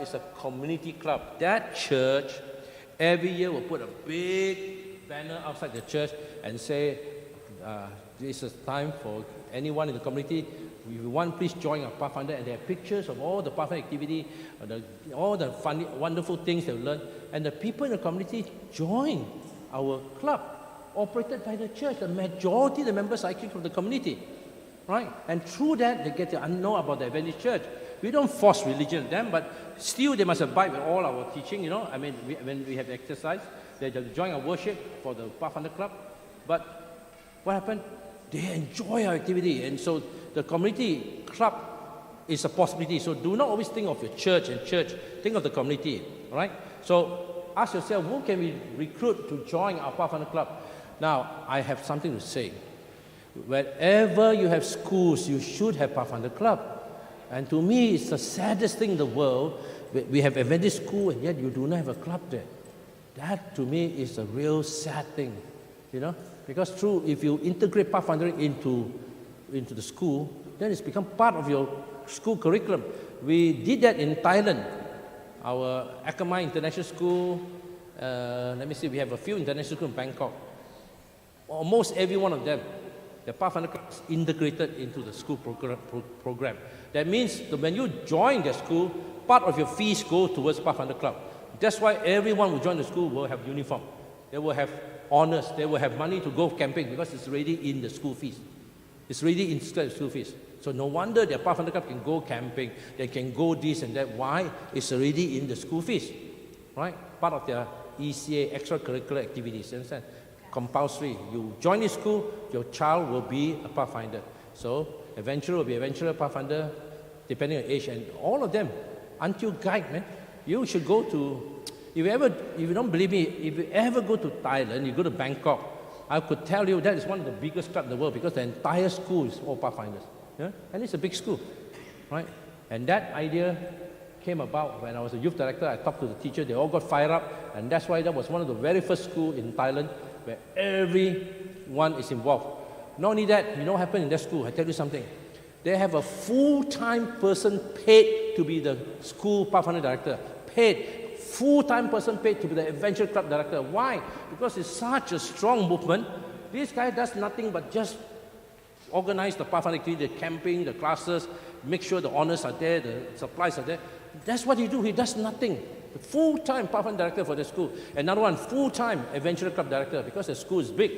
is a community club. That church every year will put a big banner outside the church and say, this is time for anyone in the community. If you want, please join our Pathfinder. And they have pictures of all the Pathfinder activity, all the funny, wonderful things they've learned. And the people in the community join our club, operated by the church. The majority of the members are actually from the community, right? And through that, they get to know about the Adventist church. We don't force religion on them, but still they must abide with all our teaching, you know. I mean, when we have exercise, they have to join our worship for the Pathfinder club. But what happened? They enjoy our activity. And so the community club is a possibility. So do not always think of your church and church. Think of the community, all right? So ask yourself, who can we recruit to join our Pathfinder club? Now, I have something to say. Wherever you have schools, you should have Pathfinder club. And to me, it's the saddest thing in the world. We have Adventist school, and yet you do not have a club there. That, to me, is a real sad thing, you know. Because if you integrate Pathfinder into the school, then it's become part of your school curriculum. We did that in Thailand. Our Akamai International School, let me see, we have a few international schools in Bangkok. Almost every one of them, the Pathfinder club is integrated into the school program. That means that when you join the school, part of your fees go towards Pathfinder club. That's why everyone who join the school will have uniform. They will have honors. They will have money to go camping because it's already in the school fees. It's already in the school fees. So no wonder their Pathfinder club can go camping. They can go this and that. Why? It's already in the school fees, right? Part of their ECA, extracurricular activities. You understand? Compulsory. You join the school, your child will be a Pathfinder. So adventurer will be adventurer, Pathfinder, depending on age, and all of them, until guide, man. You should go to, if you don't believe me, if you ever go to Thailand, you go to Bangkok, I could tell you that is one of the biggest clubs in the world because the entire school is all Pathfinders. Yeah? And it's a big school, right? And that idea came about when I was a youth director. I talked to the teacher, they all got fired up, and that's why that was one of the very first schools in Thailand where everyone is involved. Not only that, you know what happened in that school? I tell you something. They have a full-time person paid to be the school Pathfinder director. Paid. Full-time person paid to be the adventure club director. Why? Because it's such a strong movement. This guy does nothing but just organize the Pathfinder activity, the camping, the classes, make sure the honors are there, the supplies are there. That's what he do. He does nothing. The full-time Pathfinder director for the school. Another one, full-time adventure club director because the school is big,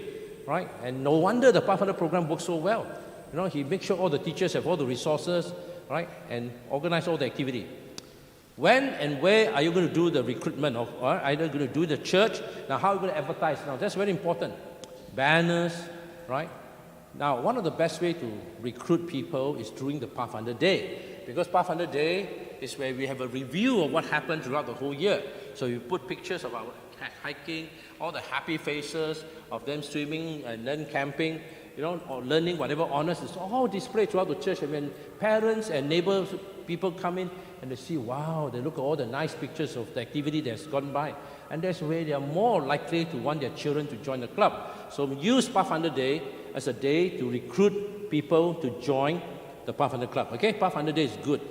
right? And no wonder the Pathfinder program works so well. You know, he makes sure all the teachers have all the resources, right? And organize all the activity. When and where are you going to do the recruitment of, or are you going to do the church? Now, how are you going to advertise? Now, that's very important. Banners, right? Now, one of the best way to recruit people is during the Pathfinder Day. Because Pathfinder Day is where we have a review of what happened throughout the whole year. So you put pictures of our hiking, all the happy faces of them swimming and then camping, you know, or learning whatever honors. It's all displayed throughout the church. And when parents and neighbors, people come in and they see, wow, they look at all the nice pictures of the activity that's gone by. And that's where they are more likely to want their children to join the club. So use Pathfinder Day as a day to recruit people to join the Pathfinder club. Okay, Pathfinder Day is good.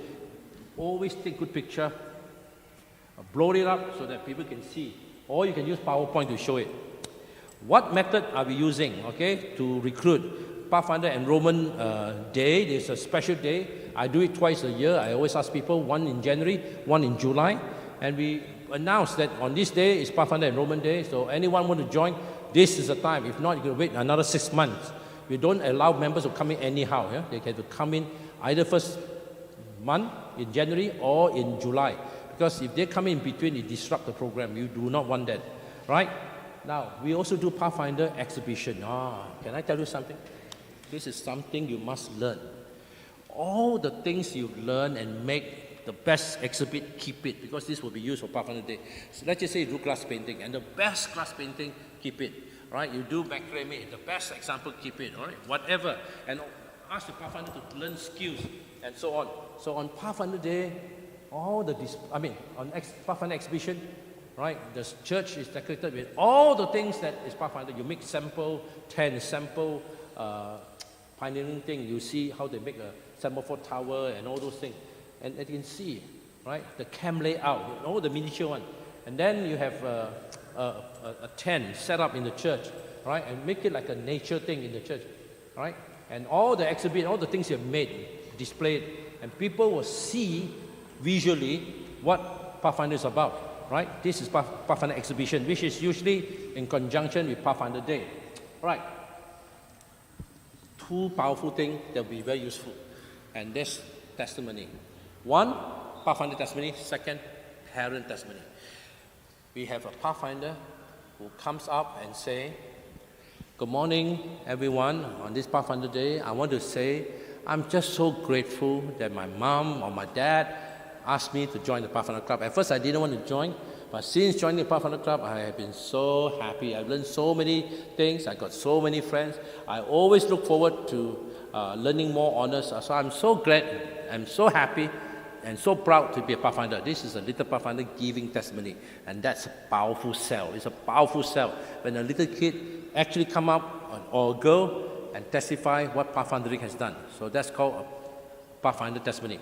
Always take good picture, blow it up so that people can see. Or you can use PowerPoint to show it. What method are we using, okay, to recruit? Pathfinder Enrollment Day, there's a special day. I do it twice a year. I always ask people, one in January, one in July. And we announce that on this day is Pathfinder Enrollment Day. So anyone want to join, this is the time. If not, you can wait another 6 months. We don't allow members to come in anyhow. Yeah? They have to come in either first month in January or in July. Because if they come in between, it disrupts the program. You do not want that, right? Now, we also do Pathfinder exhibition. Can I tell you something? This is something you must learn. All the things you learn and make the best exhibit, keep it, because this will be used for Pathfinder Day. So let's just say you do glass painting, and the best glass painting, keep it. Right? You do macrame, the best example, keep it. All right? Whatever. And ask the Pathfinder to learn skills and so on. So on Pathfinder Day, all the, on Pathfinder exhibition, right? The church is decorated with all the things that is Pathfinder. You make sample, 10 sample, pioneering thing. You see how they make a semaphore tower and all those things. And you can see, right? The camp layout, all the miniature one. And then you have a tent set up in the church, right? And make it like a nature thing in the church, right? And all the exhibit, all the things you have made, displayed, and people will see visually what Pathfinder is about, right? This is Pathfinder exhibition, which is usually in conjunction with Pathfinder Day, right? Two powerful things that will be very useful, and that's testimony. One, Pathfinder testimony. Second, parent testimony. We have a Pathfinder who comes up and say, "Good morning, everyone. On this Pathfinder Day, I want to say I'm just so grateful that my mom or my dad asked me to join the Pathfinder Club. At first, I didn't want to join, but since joining the Pathfinder Club, I have been so happy. I've learned so many things. I got so many friends. I always look forward to learning more honors. So I'm so glad, I'm so happy, and so proud to be a Pathfinder." This is a little Pathfinder giving testimony, and that's a powerful sell. It's a powerful sell when a little kid actually come up, or a girl, and testify what Pathfindering has done. So that's called a Pathfinder testimony.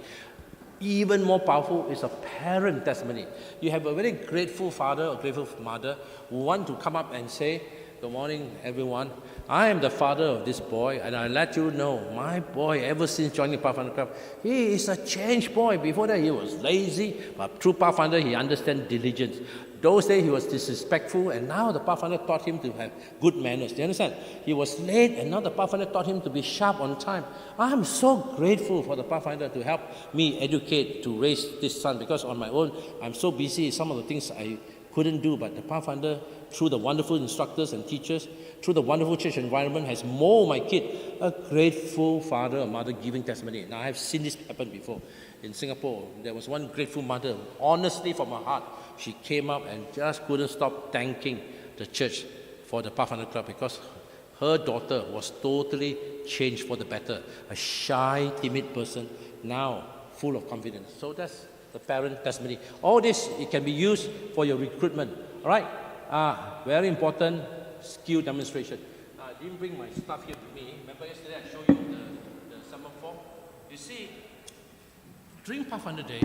Even more powerful is a parent testimony. You have a very grateful father or grateful mother who want to come up and say, "Good morning, everyone. I am the father of this boy, and I let you know, my boy, ever since joining Pathfinder Club, he is a changed boy. Before that, he was lazy, but through Pathfinder, he understands diligence. Those days, he was disrespectful, and now the Pathfinder taught him to have good manners." Do you understand? He was late, and now the Pathfinder taught him to be sharp on time. I am so grateful for the Pathfinder to help me educate, to raise this son, because on my own, I'm so busy, some of the things I couldn't do, but the Pathfinder, through the wonderful instructors and teachers, through the wonderful church environment, has molded my kid a grateful father or mother giving testimony. Now, I have seen this happen before. In Singapore, there was one grateful mother, honestly from her heart, she came up and just couldn't stop thanking the church for the Pathfinder Club, because her daughter was totally changed for the better. A shy, timid person, now full of confidence. So that's the parent testimony. All this, it can be used for your recruitment. All right? Very important skill demonstration. I didn't bring my stuff here with me. Remember yesterday I showed you the semaphore? You see, during Pathfinder Day,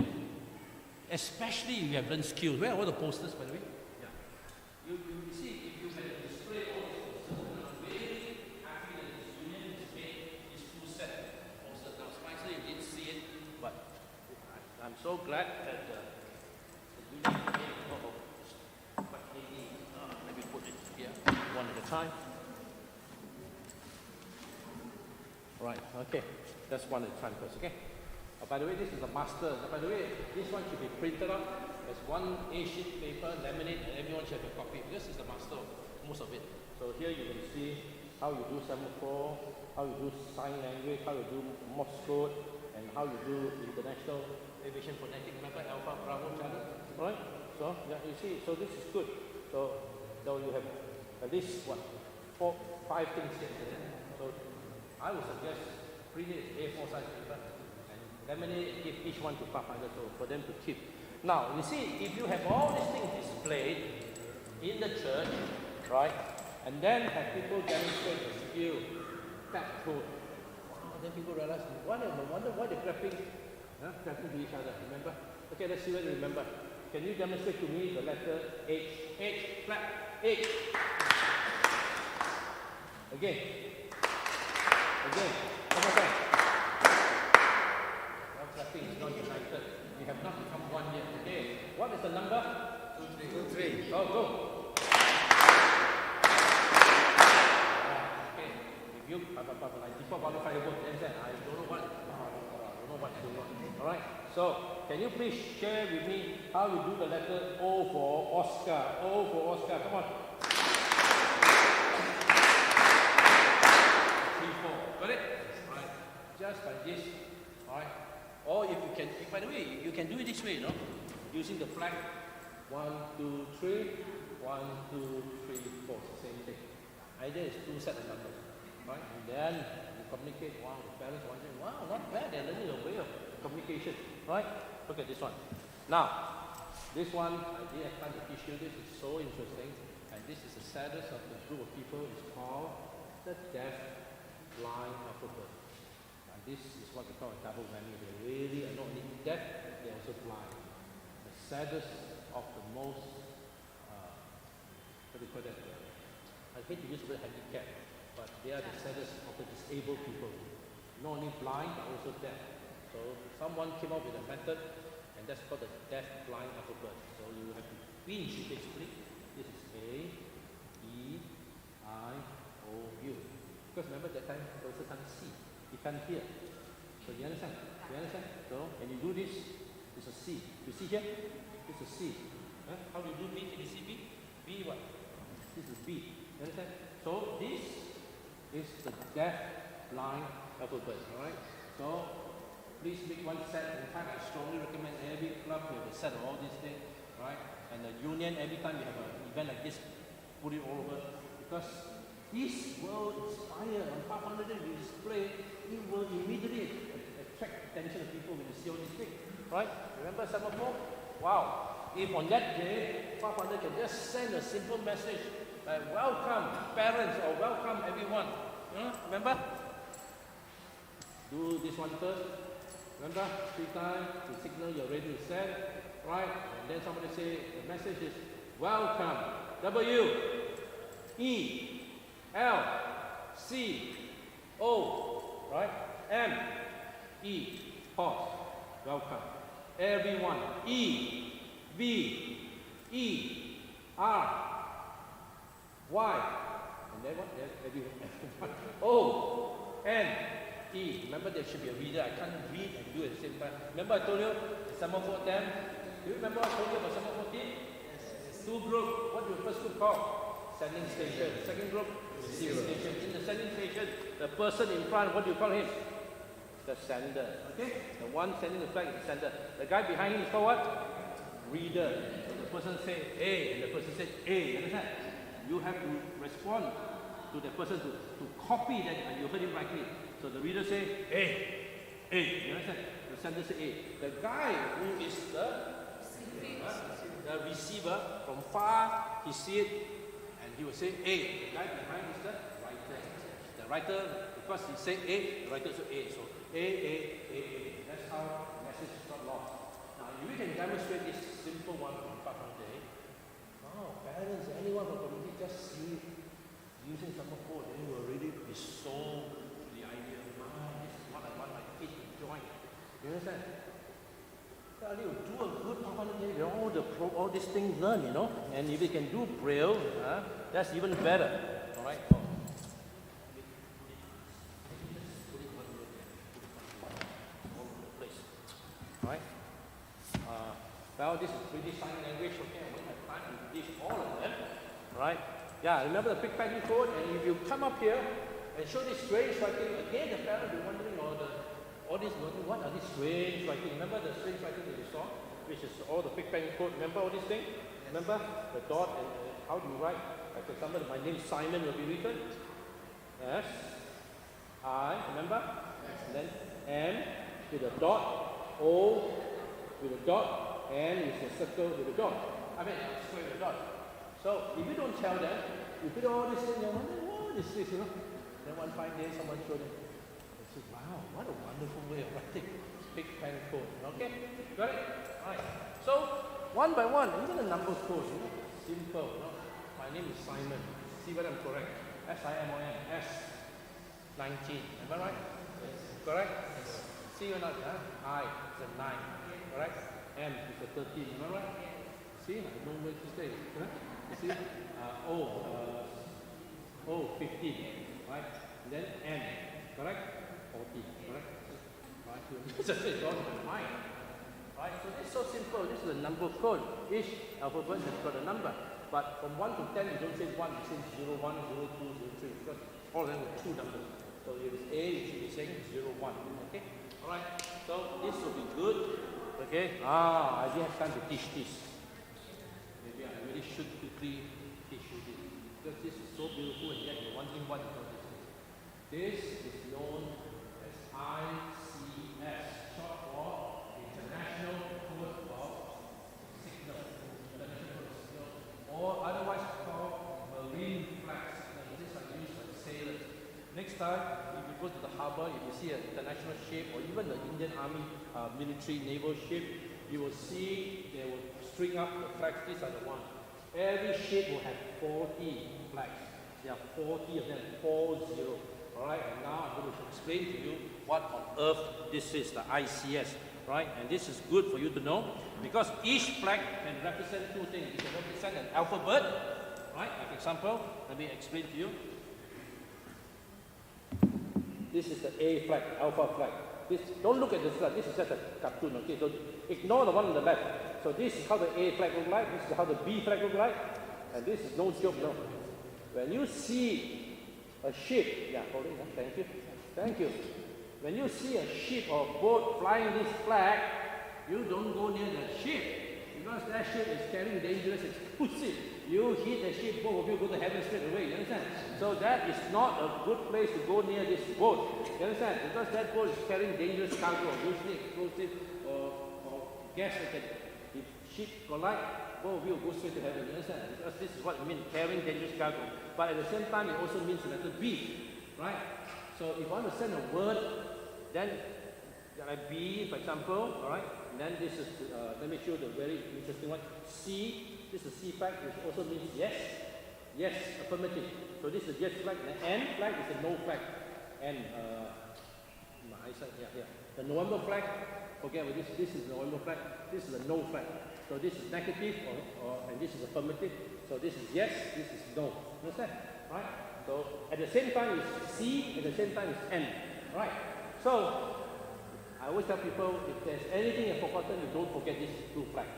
especially if you have learned skills. Where are all the posters, by the way? Yeah. You see, if you had a display all these posters, and I'm really happy that this union has made this full set of posters. Now, Spicer, you didn't see it, but I'm so glad that the union made let me put it here, one at a time. Right, okay. That's one at a time first, okay? By the way, this is the master. By the way, this one should be printed up as one A-sheet paper, laminate, and everyone should have a copy. This is the master of most of it. So here you can see how you do semaphore, how you do sign language, how you do Morse code, and how you do international aviation phonetic. Remember Alpha, Bravo, Charlie? Right? So, yeah, you see, so this is good. So you have at least, 4, 5 things here. So I would suggest print it A4 size paper, laminate, give each one to Pathfinder for them to keep. Now, you see, if you have all these things displayed in the church, right, and then have people demonstrate the skill, tap code, then people realize, wonder why they're clapping to each other, remember? Okay, let's see whether you remember. Can you demonstrate to me the letter H? H, clap, H. Again. One more time. Clapping is not united. We have not become one yet. Okay. What is the number? 2, 3. Oh, go. Okay. If you have a default value firework, then I don't know what. All right. So, can you please share with me how you do the letter O for Oscar? O for Oscar. Come on. 3, 4. Got it? Right. Just like this. All right. Or if you can, by the way, you can do it this way, you know, using the flag. 1, 2, 3. 1, 2, 3, 4. Same thing. Either it's 2 sets of numbers. Right? And then you communicate. Wow, the parents want to say, wow, not bad. They're learning a way of communication. Right? Look at this one. Now, this one, I didn't have time to teach you. This is so interesting. And this is the saddest of the group of people. It's called the deaf blind alphabet. And this is what we call a double whammy. They really are not only deaf, they're also blind. saddest of the most, what do you call that? I hate to use the word handicap, but they are the saddest of the disabled people. Not only blind, but also deaf. So someone came up with a method, and that's called the deaf-blind alphabet. So you have to pinch basically. This is A, E, I, O, U. Because remember that time, the person can't see. He can't hear. So you understand? You understand? So when you do this, it's a C. You see here? It's a C. Huh? How do you do B? Can you see B? B what? This is B. You understand? So this is the deaf-blind alphabet. Alright? So please make one set. In fact, I strongly recommend every club to have a set of all these things. Right? And the union, every time you have an event like this, put it all over. Because this will inspire on Pathfinder you display, it will immediately attract attention of people when you see all these things. Right? Remember Semaphore? Wow. If on that day, Pathfinder can just send a simple message like welcome parents or welcome everyone. Remember? Do this one first. Remember? 3 times to signal you're ready to send. Right? And then somebody say the message is welcome. W E L C O, right? M E, pause. Welcome. Everyone. E V E R Y. And then what? Everyone. O N E. Remember there should be a reader. I can't read and do it at the same time. Remember I told you Semaphore 10? Do you remember what I told you about Semaphore 14? Yes. 2 group. What do the first group call? Sending station. Second group? Receiving station. In the sending station, the person in front, what do you call him? The sender. Okay? The one sending the flag is the sender. The guy behind him is called what? Reader. So the person say A and the person say A. You understand? You have to respond to the person to copy that and you heard it rightly. So the reader say A. A. You understand? The sender say A. The guy who is the receiver, from far he see it and he will say A. The guy behind is the writer. The writer, because he said A, the writer said A. So A. That's how the message is not lost. Now if we can demonstrate this simple one on Pathfinder Day, parents, anyone from the community just see using Semaphore, then you will really be so to the idea of this is what I want my kid to join. You understand? You do a good Pathfinder Day, all these things learn, and if you can do Braille, that's even better. Alright? Alright? Well, this is British Sign Language, okay? I won't have time to teach all of them. Right? Yeah, remember the pickpacking code? And if you come up here and show this strange writing, again the parent will be wondering, what are these strange writing? Remember the strange writing that you saw? Which is all the pickpacking code. Remember all these things? Remember the dot and how do you write? Like for example, my name Simon will be written. S, I, remember? And then M with a dot, O with a dot, and with a circle with a dot. I mean, a square with a dot. So if you don't tell them, you put all these things, they're wondering, what is this, Then one fine day, someone showed them. They said, wow, what a wonderful way of writing. Big pen code. Okay? Got it? Alright. So, one by one, even the number code, simple. My name is Simon. See whether I'm correct. S-I-M-O-N. S. 19. Am I right? Yes. Correct? Yes. See or not? I is a 9. Correct? M is a 13. Am I right? See? I don't know where to stay. You see? O, 15. Right? And then N. Correct? 40. Correct? Right? Just it's all in my mind. Right? So this is so simple. This is a number code. Each alphabet has got a number. But from 1 to 10, you don't say 1, you say 0, 1, 0, 2, 0, 3. Because all of them are 2 numbers. So if it's A, you should be saying 0, 1. Okay? Alright? So this will be good. Okay? I didn't have time to teach this. Maybe I really should quickly teach you this. Because this is so beautiful and yet you're wondering what is all this. This is known as ICS, short for International Code of Signal. International Code of Signal. Or otherwise called Marine Flag Signal. These are used by sailors. Next time, if you go to the harbor, if you see an international ship or even the Indian Army military naval ship, you will see there will string up the flags. These are the ones. Every ship will have 40 flags. There are 40 of them, 40. All right, and now I'm going to explain to you what on earth this is, the ICS. Right, and this is good for you to know because each flag can represent two things. It can represent an alphabet. Right, like example, let me explain to you. This is the A flag, alpha flag. Don't look at this flag, this is just a cartoon, okay? So ignore the one on the left. So this is how the A flag looks like, this is how the B flag looks like, and this is no joke, no. When you see a ship, yeah, hold it, thank you, thank you. When you see a ship or boat flying this flag, you don't go near the ship, because that ship is carrying dangerous explosive. You hit the ship, both of you go to heaven straight away, you understand? So that is not a good place to go near this boat, you understand? Because that boat is carrying dangerous cargo, usually explosive or gas that can, if ship collide, both of you go straight to heaven, you understand? Because this is what it means, carrying dangerous cargo. But at the same time, it also means the letter B, right? So if I want to send a word, then like B, for example, all right? And then this is, let me show you the very interesting one. C, this is C flag, which also means yes. Yes, affirmative. So this is yes flag. The N flag is a no flag. And my eyesight, yeah. The November flag, forget about this. This is the November flag. This is a no flag. So this is negative, and this is affirmative. So this is yes, this is no. Understand? Right? So at the same time it's C, at the same time it's N. Right? So I always tell people, if there's anything you've forgotten, you don't forget these two flags.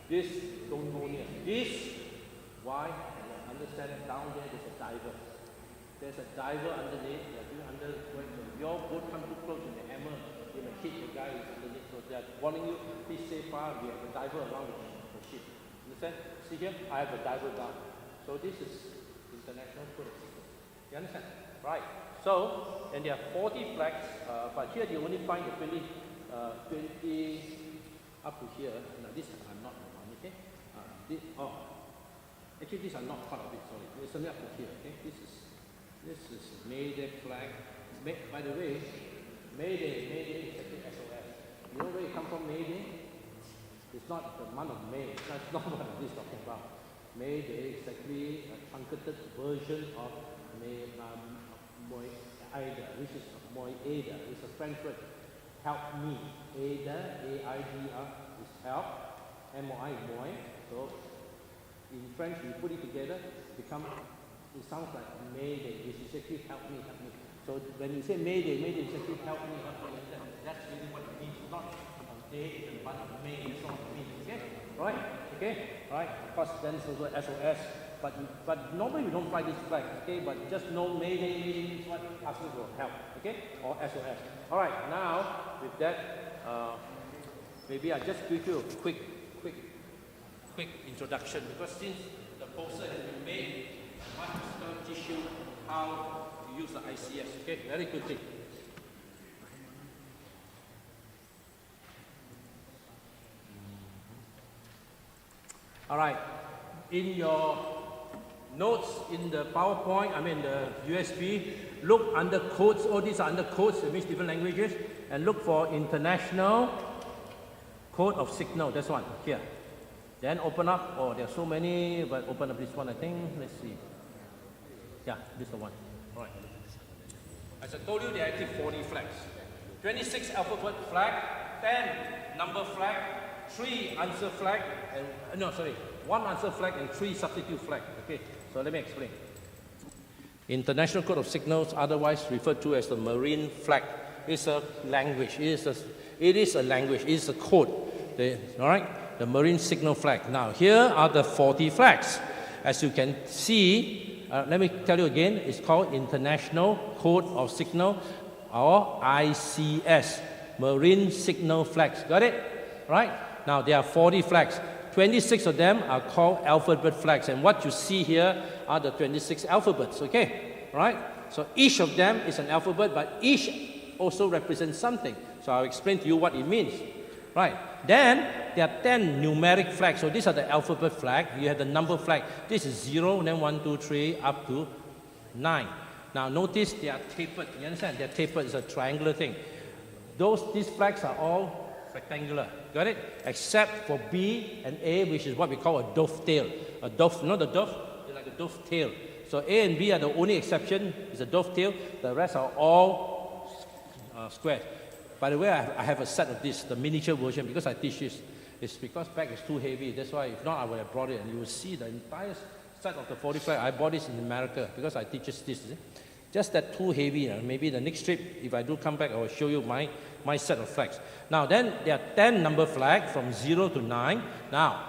This, don't go near. This, why? I understand down there there's a diver. There's a diver underneath. When your boat comes too close to the hammer, you may hit the guy who's underneath. So they're warning you, please stay far. We have a diver around the ship. Understand? See here? I have a diver down. So this is international code of secrets. You understand? Right. So, and there are 40 flags, but here you only find the 20 up to here. Now these are not the one, okay? Actually these are not part of it, sorry. There's something up to here, okay? This is May Day flag. By the way, May Day is actually SOS. You know where it comes from, May Day? It's not the month of May. That's not what this is talking about. May Day is actually a truncated version of Moida, which is Moida. It's a French word. Help me. Ada, A-I-D-A, is help. M-O-I, moi. So in French, we put it together, it sounds like Mayday, which is actually help me, help me. So when you say Mayday, Mayday is actually help me, help me. That's really what it means. Not a day in the month of May, it's not what it means. Okay? Right? Okay? Right? Of course, then it's also SOS. But normally we don't fly this flag, okay? But just know Mayday means what? Asking for help, okay? Or SOS. All right, now with that, maybe I just give you a quick introduction, because since the poster has been made, I must teach you how to use the ICS, okay? Very good thing. All right, in your notes in the PowerPoint, the USB, look under codes. All these are under codes, it means different languages, and look for International Code of Signal. That's one here. Then open up. Oh, there are so many, but open up this one, I think. Let's see. Yeah, this is the one. All right. As I told you, there are actually 40 flags. 26 alphabet flag, 10 number flag, 3 answer flag, and 1 answer flag and 3 substitute flag. Okay, so let me explain. International Code of Signals, otherwise referred to as the Marine Flag, is a language. It is a language. It is a code. All right, the Marine Signal Flag. Now here are the 40 flags. As you can see, let me tell you again. It's called International Code of Signal, or ICS, Marine Signal Flags. Got it? Right. Now there are 40 flags. 26 of them are called alphabet flags, and what you see here are the 26 alphabets, okay? Right? So each of them is an alphabet, but each also represents something. So I'll explain to you what it means. Right? Then there are 10 numeric flags. So these are the alphabet flag. You have the number flag. This is 0, then 1, 2, 3, up to 9. Now notice they are tapered. You understand? They're tapered. It's a triangular thing. These flags are all rectangular. Got it? Except for B and A, which is what we call a dovetail. A dove, not the dove, it's like a dovetail. So A and B are the only exception. It's a dovetail. The rest are all squares. By the way, I have a set of this, the miniature version, because I teach this. It's because bag is too heavy. That's why, if not, I would have brought it. And you will see the entire set of the 40 flag. I bought this in America because I teach this. See? Just that too heavy. Maybe the next trip, if I do come back, I will show you my set of flags. Now, then there are 10 number flags from 0 to 9. Now,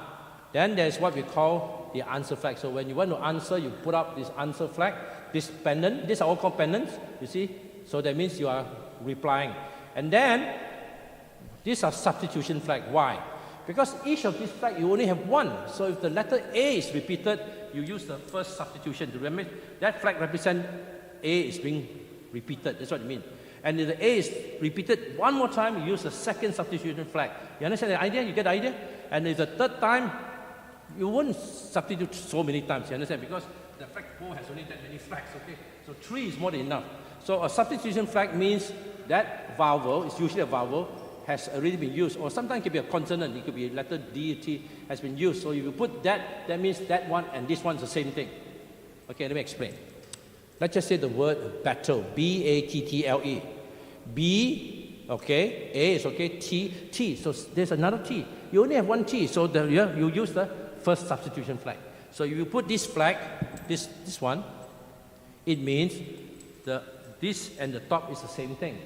then there's what we call the answer flag. So when you want to answer, you put up this answer flag, this pendant. These are all called pendants, you see. So that means you are replying. And then, these are substitution flag. Why? Because each of these flags, you only have one. So if the letter A is repeated, you use the first substitution. Remember, that flag represents A is being repeated. That's what it means. And if the A is repeated one more time, you use the second substitution flag. You understand the idea? You get the idea? And if the third time, you won't substitute so many times. You understand? Because the flag pole has only that many flags. Okay, so 3 is more than enough. So a substitution flag means that vowel, it's usually a vowel, has already been used, or sometimes it could be a consonant, it could be a letter D, T, has been used. So if you put that, that means that one and this one is the same thing. Okay, let me explain. Let's just say the word battle, B-A-T-T-L-E. B, okay, A is okay, T, so there's another T. You only have one T, so you use the first substitution flag. So if you put this flag, this one, it means this and the top is the same thing.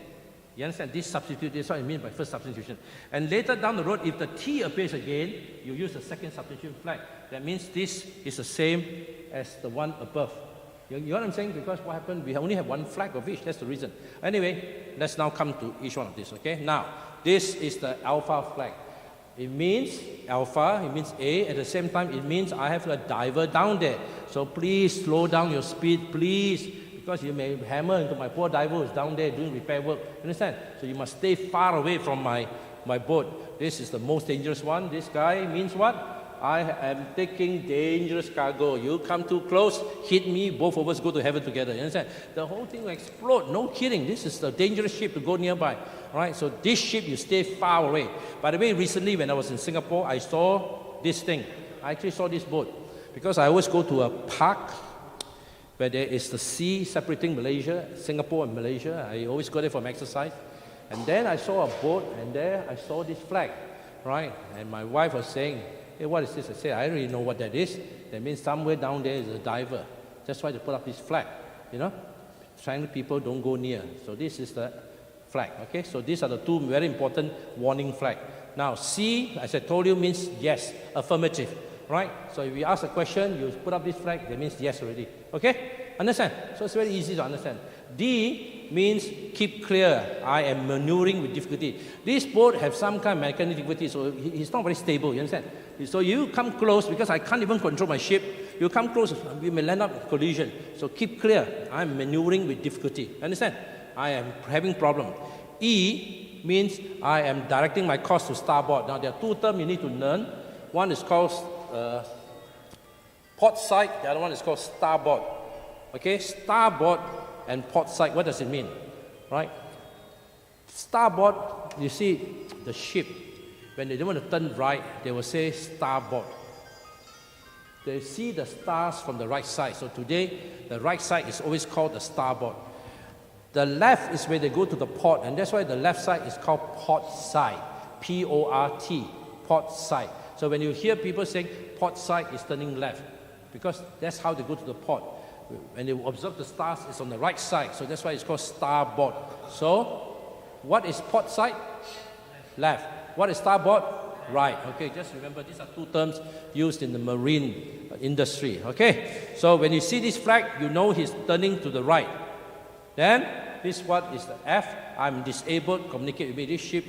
You understand? This substitute, this is what I mean by first substitution. And later down the road, if the T appears again, you use the second substitution flag. That means this is the same as the one above. You know what I'm saying? Because what happened, we only have one flag of each. That's the reason. Anyway, let's now come to each one of these, okay? Now, this is the alpha flag. It means alpha, it means A. At the same time, it means I have a diver down there. So please slow down your speed, please. Because you may hammer into my poor diver who's down there doing repair work. Understand? So you must stay far away from my boat. This is the most dangerous one. This guy means what? I am taking dangerous cargo. You come too close, hit me, both of us go to heaven together. You understand? The whole thing will explode. No kidding. This is the dangerous ship to go nearby. All right? So this ship, you stay far away. By the way, recently when I was in Singapore, I saw this thing. I actually saw this boat. Because I always go to a park where there is the sea separating Malaysia, Singapore and Malaysia. I always go there for exercise. And then I saw a boat, and there I saw this flag, right? And my wife was saying, hey, what is this? I said, I don't really know what that is. That means somewhere down there is a diver. That's why they put up this flag, you know? Trying people don't go near. So this is the flag, okay? So these are the two very important warning flag. Now, C, as I told you, means yes, affirmative. Right? So if you ask a question, you put up this flag, that means yes already. Okay? Understand? So it's very easy to understand. D means keep clear. I am maneuvering with difficulty. This boat has some kind of mechanical difficulty, so it's not very stable, you understand? So you come close, because I can't even control my ship, you come close, we may land up in collision. So keep clear. I'm maneuvering with difficulty. Understand? I am having problem. E means I am directing my course to starboard. Now there are two terms you need to learn. One is called port side, the other one is called starboard. Okay, starboard and port side, what does it mean? Right? Starboard, you see the ship, when they don't want to turn right, they will say starboard. They see the stars from the right side. So today, the right side is always called the starboard. The left is where they go to the port, and that's why the left side is called port side. P-O-R-T, port side. So when you hear people saying port side is turning left, because that's how they go to the port. When they observe the stars, it's on the right side. So that's why it's called starboard. So what is port side? Left. What is starboard? Right. Okay, just remember these are two terms used in the marine industry. Okay, so when you see this flag, you know he's turning to the right. Then this what is the F. I'm disabled. Communicate with me. This ship,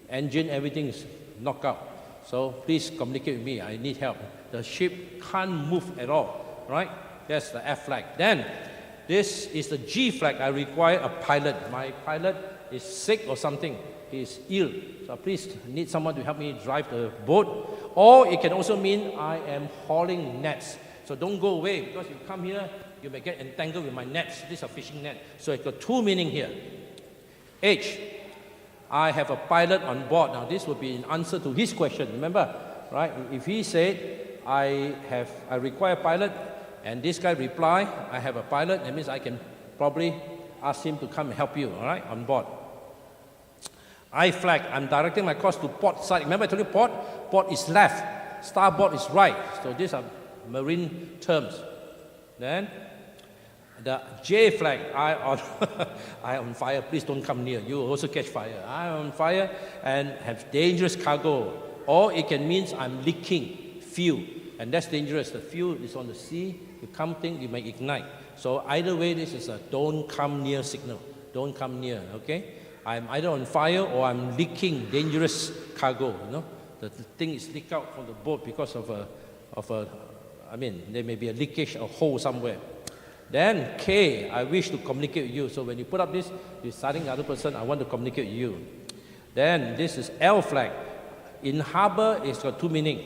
engine, everything is knocked out. So please communicate with me. I need help. The ship can't move at all. Right? That's the F flag. Then this is the G flag. I require a pilot. My pilot is sick or something. He is ill. So please need someone to help me drive the boat. Or it can also mean I am hauling nets. So don't go away, because you come here, you may get entangled with my nets. These are fishing nets. So it's got two meaning here. H. I have a pilot on board. Now this would be in answer to his question, remember, right? If he said, I require a pilot, and this guy reply, I have a pilot, that means I can probably ask him to come and help you, all right, on board. I flag, I'm directing my course to port side. Remember I told you port is left, starboard is right. So these are marine terms. Then the J flag, I on fire, please don't come near. You will also catch fire. I am on fire and have dangerous cargo. Or it can mean I'm leaking fuel, and that's dangerous. The fuel is on the sea, you come thing, you may ignite. So either way, this is a don't come near signal. Don't come near, okay? I'm either on fire or I'm leaking dangerous cargo, you know. The thing is leaked out from the boat because of a, I mean, there may be a leakage, a hole somewhere. Then K, I wish to communicate with you. So when you put up this, you're starting the other person, I want to communicate with you. Then this is L flag. In harbor, it's got two meanings.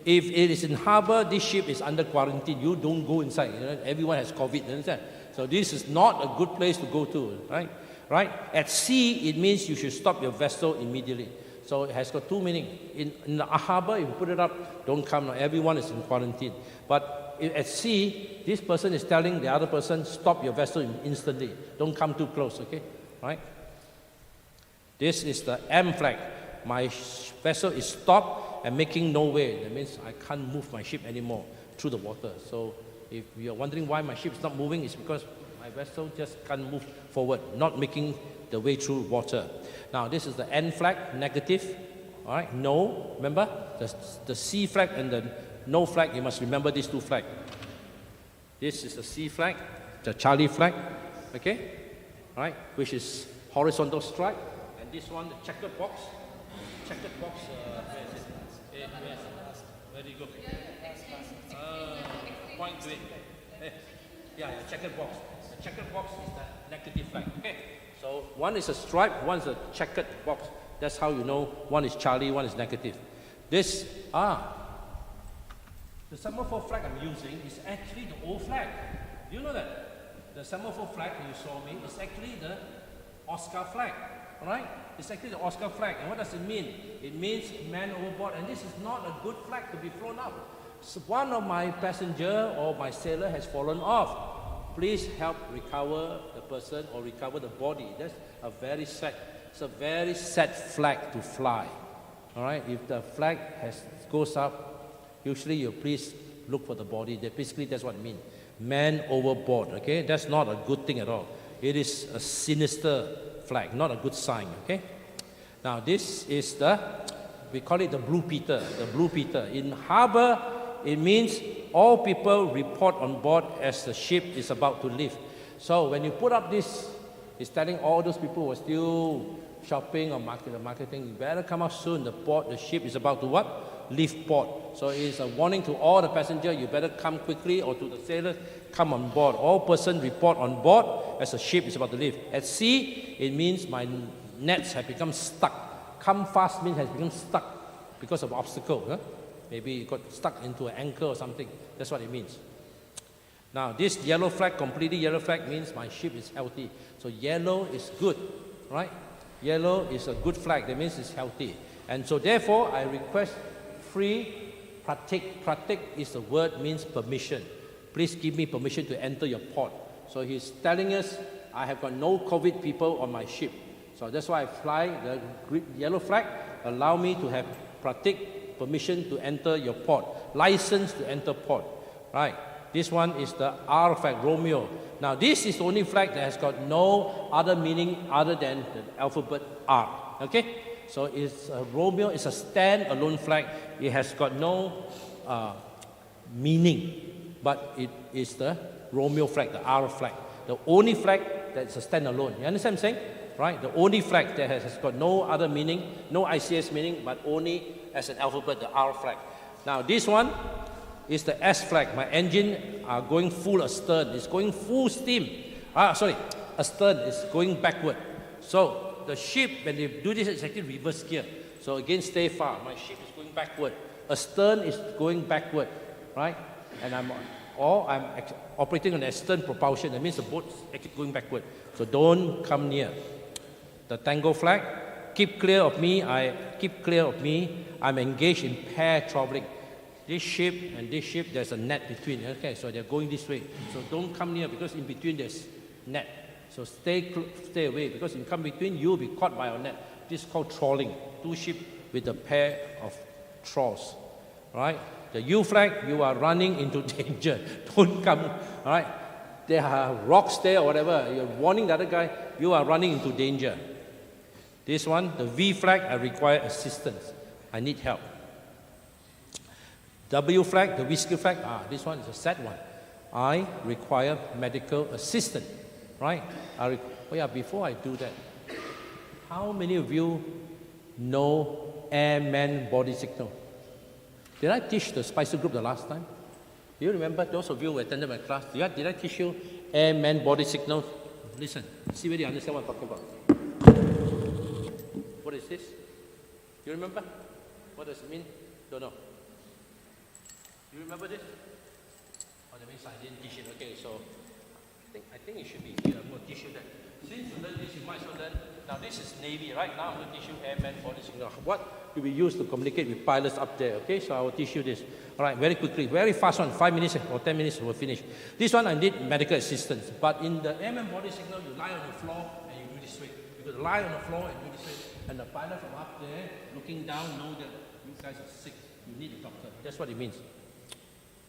If it is in harbor, this ship is under quarantine. You don't go inside. You know, everyone has COVID, you understand? So this is not a good place to go to, right? Right? At sea, it means you should stop your vessel immediately. So it has got two meanings. In the harbor, if you put it up, don't come. Everyone is in quarantine. But at sea, this person is telling the other person, stop your vessel instantly. Don't come too close, okay? Right? This is the M flag. My vessel is stopped and making no way. That means I can't move my ship anymore through the water. So if you're wondering why my ship is not moving, it's because my vessel just can't move forward, not making the way through water. Now this is the N flag, negative. All right, no. Remember the C flag and the no flag. You must remember these two flags. This is the C flag, the Charlie flag. Okay, all right, which is horizontal stripe, and this one the checkered box. Checkered box. Where is it? Where do you go? Point to it. Yeah, checkered box. The checkered box is the negative flag. Okay. So one is a stripe, one is a checkered box. That's how you know one is Charlie, one is negative. This, the semaphore flag I'm using is actually the old flag. Do you know that? The semaphore flag you saw me is actually the Oscar flag. Alright? It's actually the Oscar flag. And what does it mean? It means man overboard. And this is not a good flag to be flown up. So one of my passenger or my sailor has fallen off. Please help recover the person or recover the body. That's a very sad, it's a very sad flag to fly. Alright? If the flag goes up, usually you please look for the body. Basically that's what it means. Man overboard. Okay? That's not a good thing at all. It is a sinister flag, not a good sign, okay? Now this is we call it the Blue Peter, the Blue Peter. In harbor, it means all people report on board as the ship is about to leave. So when you put up this, it's telling all those people who are still shopping or marketing, you better come out soon, the ship is about to what? Leave port. So it's a warning to all the passengers, you better come quickly, or to the sailors, come on board. All persons report on board as the ship is about to leave. At sea, it means my nets have become stuck. Come fast means has become stuck because of obstacle. Huh? Maybe you got stuck into an anchor or something. That's what it means. Now this yellow flag, completely yellow flag, means my ship is healthy. So yellow is good, right? Yellow is a good flag. That means it's healthy. And so therefore, I request free pratik. Pratik is the word means permission. Please give me permission to enter your port. So he's telling us, I have got no COVID people on my ship. So that's why I fly the yellow flag. Allow me to have pratik, permission to enter your port. License to enter port. Right. This one is the R flag, Romeo. Now this is the only flag that has got no other meaning other than the alphabet R. Okay? So it's Romeo is a stand-alone flag. It has got no meaning, but it is the Romeo flag, the R flag. The only flag that's a stand-alone. You understand what I'm saying? Right? The only flag that has got no other meaning, no ICS meaning, but only as an alphabet, the R flag. Now this one is the S flag. My engine are going full astern. It's going full steam. Astern is going backward. So the ship, when they do this, it's actually reverse gear. So again, stay far. My ship is going backward. Astern is going backward, right? And I'm operating on astern propulsion. That means the boat is actually going backward. So don't come near. The Tango flag, keep clear of me. I'm engaged in pair traveling. This ship and this ship, there's a net between. Okay, so they're going this way. So don't come near because in between there's net. So stay away because in come between you'll be caught by our net. This is called trawling. Two ships with a pair of trawls. Right? The U flag, you are running into danger. Don't come. All right? There are rocks there or whatever. You're warning the other guy. You are running into danger. This one, the V flag, I require assistance. I need help. W flag, the whiskey flag, this one is a sad one. I require medical assistance, right? Before I do that, how many of you know airman body signal? Did I teach the Spicer group the last time? Do you remember, those of you who attended my class, did I teach you airman body signal? Listen, see whether you understand what I'm talking about. What is this? You remember? What does it mean? Don't know. You remember this? Oh, that means I didn't teach it. Okay, so I think it should be here. I'm going to teach you that. Since you learned this, you might as well learn. Now this is Navy, right? Now I'm going to teach you airman body signal. What do we use to communicate with pilots up there? Okay, so I will teach you this. All right, very quickly, very fast one. 5 minutes or 10 minutes, we'll finish. This one I need medical assistance. But in the airman body signal, you lie on the floor and you do this way. You got to lie on the floor and do this way. And the pilot from up there, looking down, know that you guys are sick. You need a doctor. That's what it means.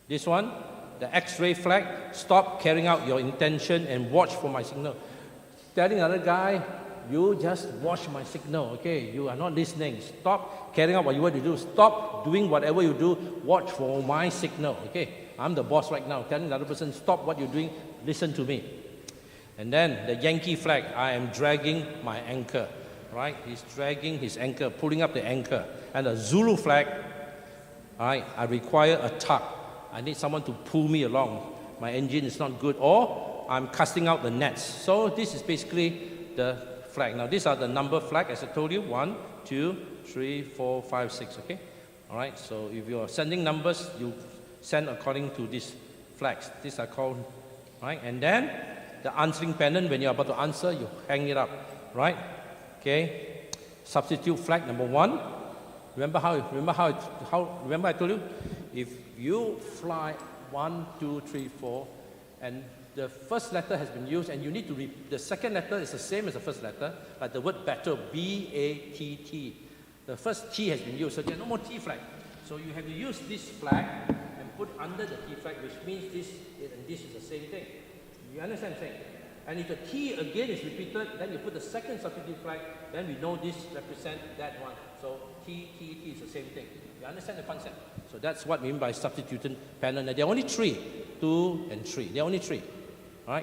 This one, the X-ray flag, stop carrying out your intention and watch for my signal. Telling another guy, you just watch my signal, okay? You are not listening. Stop carrying out what you want to do. Stop doing whatever you do. Watch for my signal, okay? I'm the boss right now. Telling the other person, stop what you're doing. Listen to me. And then the Yankee flag, I am dragging my anchor, right? He's dragging his anchor, pulling up the anchor. And the Zulu flag, all right, I require a tug. I need someone to pull me along. My engine is not good, or I'm casting out the nets. So this is basically the flag. Now these are the number flag, as I told you. 1, 2, 3, 4, 5, 6. Okay. All right. So if you are sending numbers, you send according to these flags. These are called, right? And then the answering pennant. When you're about to answer, you hang it up, right? Okay. Substitute flag number 1. Remember I told you, if you fly 1, 2, 3, 4, and the first letter has been used, and you need to the second letter is the same as the first letter, like the word battle, B-A-T-T. The first T has been used, so there's no more T flag. So you have to use this flag and put under the T flag, which means this and this is the same thing. You understand what I'm saying? And if the T again is repeated, then you put the second substitute flag, then we know this represents that one. So T, T, T is the same thing. You understand the concept? So that's what we mean by substituted pennant. There are only 3, 2 and 3. There are only 3. All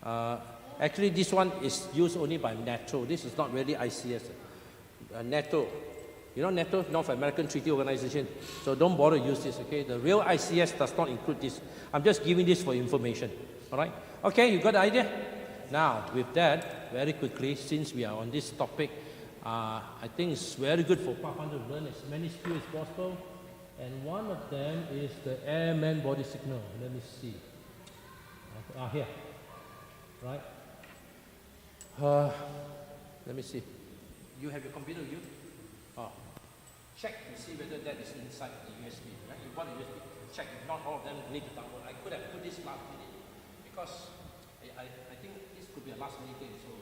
right? Actually, this one is used only by NATO. This is not really ICS. NATO. You know NATO, North American Treaty Organization. So don't bother to use this, okay? The real ICS does not include this. I'm just giving this for information. All right? Okay, you got the idea? Now, with that, very quickly, since we are on this topic, I think it's very good for Pathfinder to learn as many skills as possible. And one of them is the airman body signal. Let me see. Here. Right? Let me see. You have your computer with you? Check and see whether that is inside the USB. Right? You want a USB. Check. Not all of them need to download. I could have put this last minute because I think this could be a last minute thing. So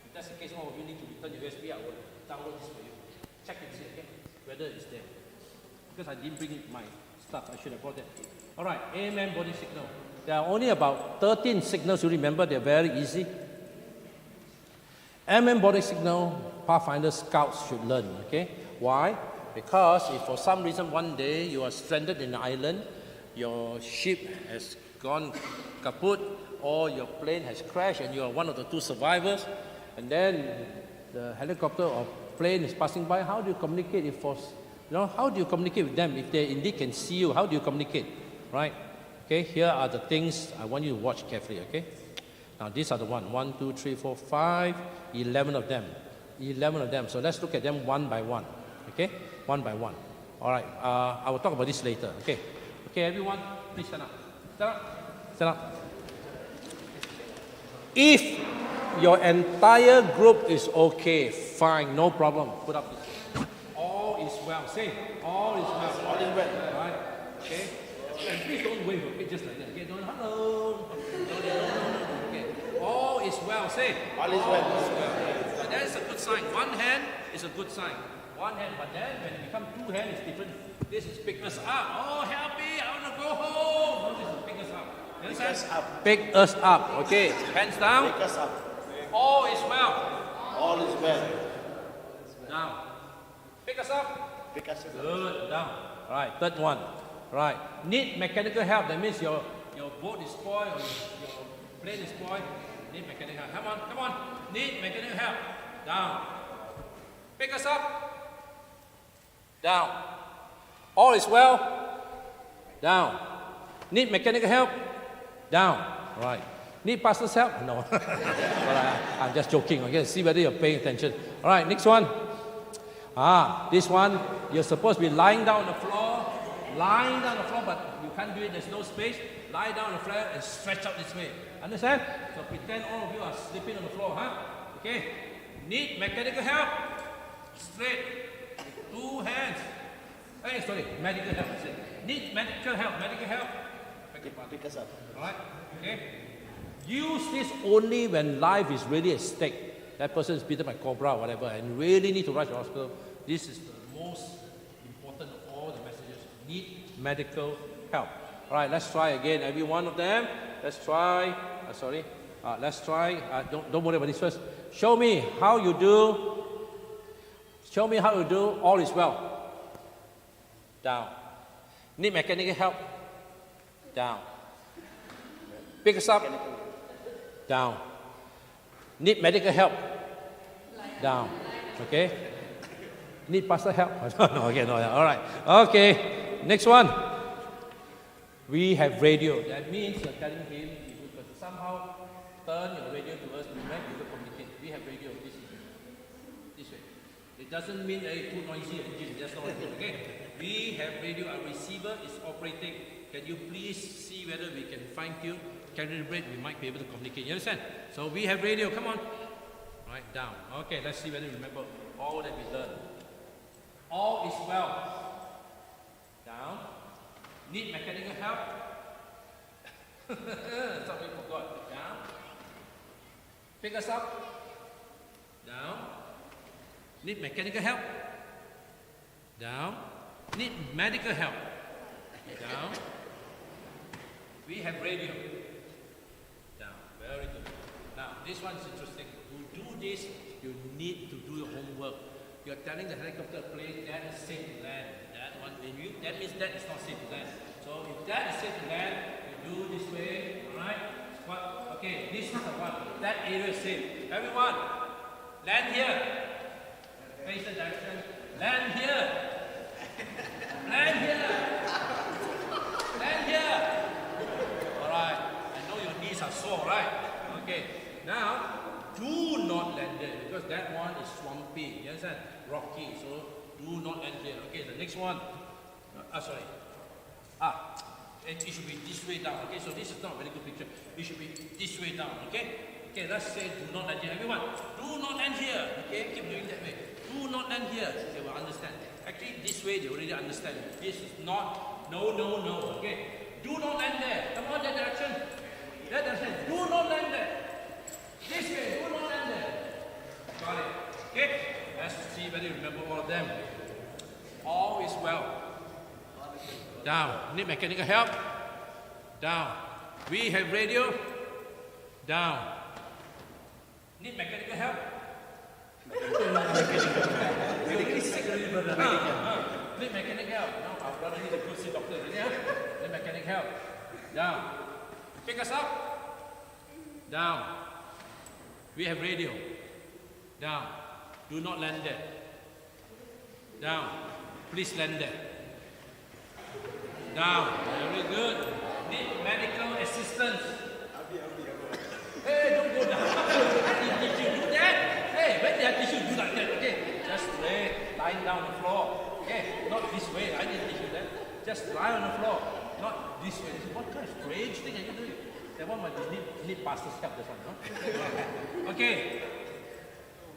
if that's the case, all of you need to return your USB. I will download this for you. Check and see again whether it's there. Because I didn't bring my stuff, I should have brought that. All right, airman body signal. There are only about 13 signals. You remember, they're very easy. Airman body signal, Pathfinder scouts should learn. Okay, why? Because if for some reason one day you are stranded in an island, your ship has gone kaput, or your plane has crashed and you are one of the 2 survivors, and then the helicopter or plane is passing by, how do you communicate how do you communicate with them if they indeed can see you? How do you communicate, right? Okay, here are the things I want you to watch carefully, okay? Now, these are the 1, 2, 3, 4, 5, 11 of them. 11 of them. So let's look at them one by one, okay? One by one. All right, I will talk about this later, okay? Okay, everyone, please stand up. Stand up. Stand up. If your entire group is okay, fine, no problem. Put up this. All is well. Say, all is well. All is well. Right? Okay? And please don't wave, okay? Just like that. Okay? Don't, hello. No. Okay. All is well. Say, All is well. But that is a good sign. One hand is a good sign. One hand, but then when it becomes two hands, it's different. This is pick us up. Oh, help me, I want to go home. No, this is pick us up. You Pick understand? us up. Pick us up. Okay, hands down. Pick us up. All is well. All is well. Down. Pick us up. Pick us up. Good. Down. Right. Third one. Right. Need mechanical help. That means your boat is spoiled or your plane is spoiled. Need mechanical help. Come on. Need mechanical help. Down. Pick us up. Down. All is well. Down. Need mechanical help. Down. Right. Need pastor's help? No. But I'm just joking. Okay. See whether you're paying attention. All right. Next one. This one, you're supposed to be lying down on the floor. Lying down on the floor, but you can't do it. There's no space. Lie down on the floor and stretch out this way. Understand? So pretend all of you are sleeping on the floor. Okay. Need mechanical help. Straight. Two hands. Hey, sorry. Medical help. Need medical help. Medical help. Pick us up. Alright? Okay? Use this only when life is really at stake. That person is bitten by cobra or whatever and really need to rush to the hospital. This is the most important of all the messages. Need medical help. Alright, let's try again. Every one of them. Let's try. Let's try. Don't worry about this first. Show me how you do. Show me how you do. All is well. Down. Need mechanical help. Down. Pick us up. Down. Need medical help. Down. Okay. Need pastor help. No. All right. Okay. Next one. We have radio. That means you're telling him you could somehow turn your radio to us to make people communicate. We have radio. This way. It doesn't mean too noisy engine. That's not it. Okay. We have radio. Our receiver is operating. Can you please see whether we can fine-tune, calibrate, we might be able to communicate. You understand? So we have radio. Come on. Right, down. Okay, let's see whether we remember all that we learned. All is well. Down. Need mechanical help? Some people forgot. Down. Pick us up. Down. Need mechanical help? Down. Need medical help? Down. We have radio. Down. Very good. Now, this one's interesting. To do this, you need to do your homework. You're telling the helicopter plane that is safe to land. That means that is not safe to land. So if that is safe to land, you do this way, alright? Okay, this is the one. That area is safe. Everyone, land here. Face the direction. Land here. Land here. Land here. Alright. I know your knees are sore, right? Okay. Now, do not land there because that one is swampy. You understand? Rocky. So do not land here. Okay, the next one. It should be this way down. Okay, so this is not a very good picture. It should be this way down. Okay? Okay, let's say do not land here. Everyone, do not land here. Okay, keep doing that way. Do not land here. They will understand. Actually, this way they already understand. This is not, no. Okay? Do not land there. Come on, that direction. That direction. Do not land there. This way, do not land there. Got it. Okay? Let's see whether you remember all of them. All is well. Down. Need mechanical help? Down. We have radio? Down. Need mechanical help? Need mechanical help? No, our brother needs a good seat doctor. Yeah? Need mechanical help? Down. Pick us up? Down. We have radio? Down. Do not land there. Down. Please land there. Down. Very good. Need medical assistance. Hey, don't go down. Did you do that? Hey, when did I teach you to do like that? Okay, just lying down on the floor. Okay, not this way. I didn't teach you that. Just lie on the floor. Not this way. What kind of strange thing are you doing? That one might need pastor's help, this one, no? Okay.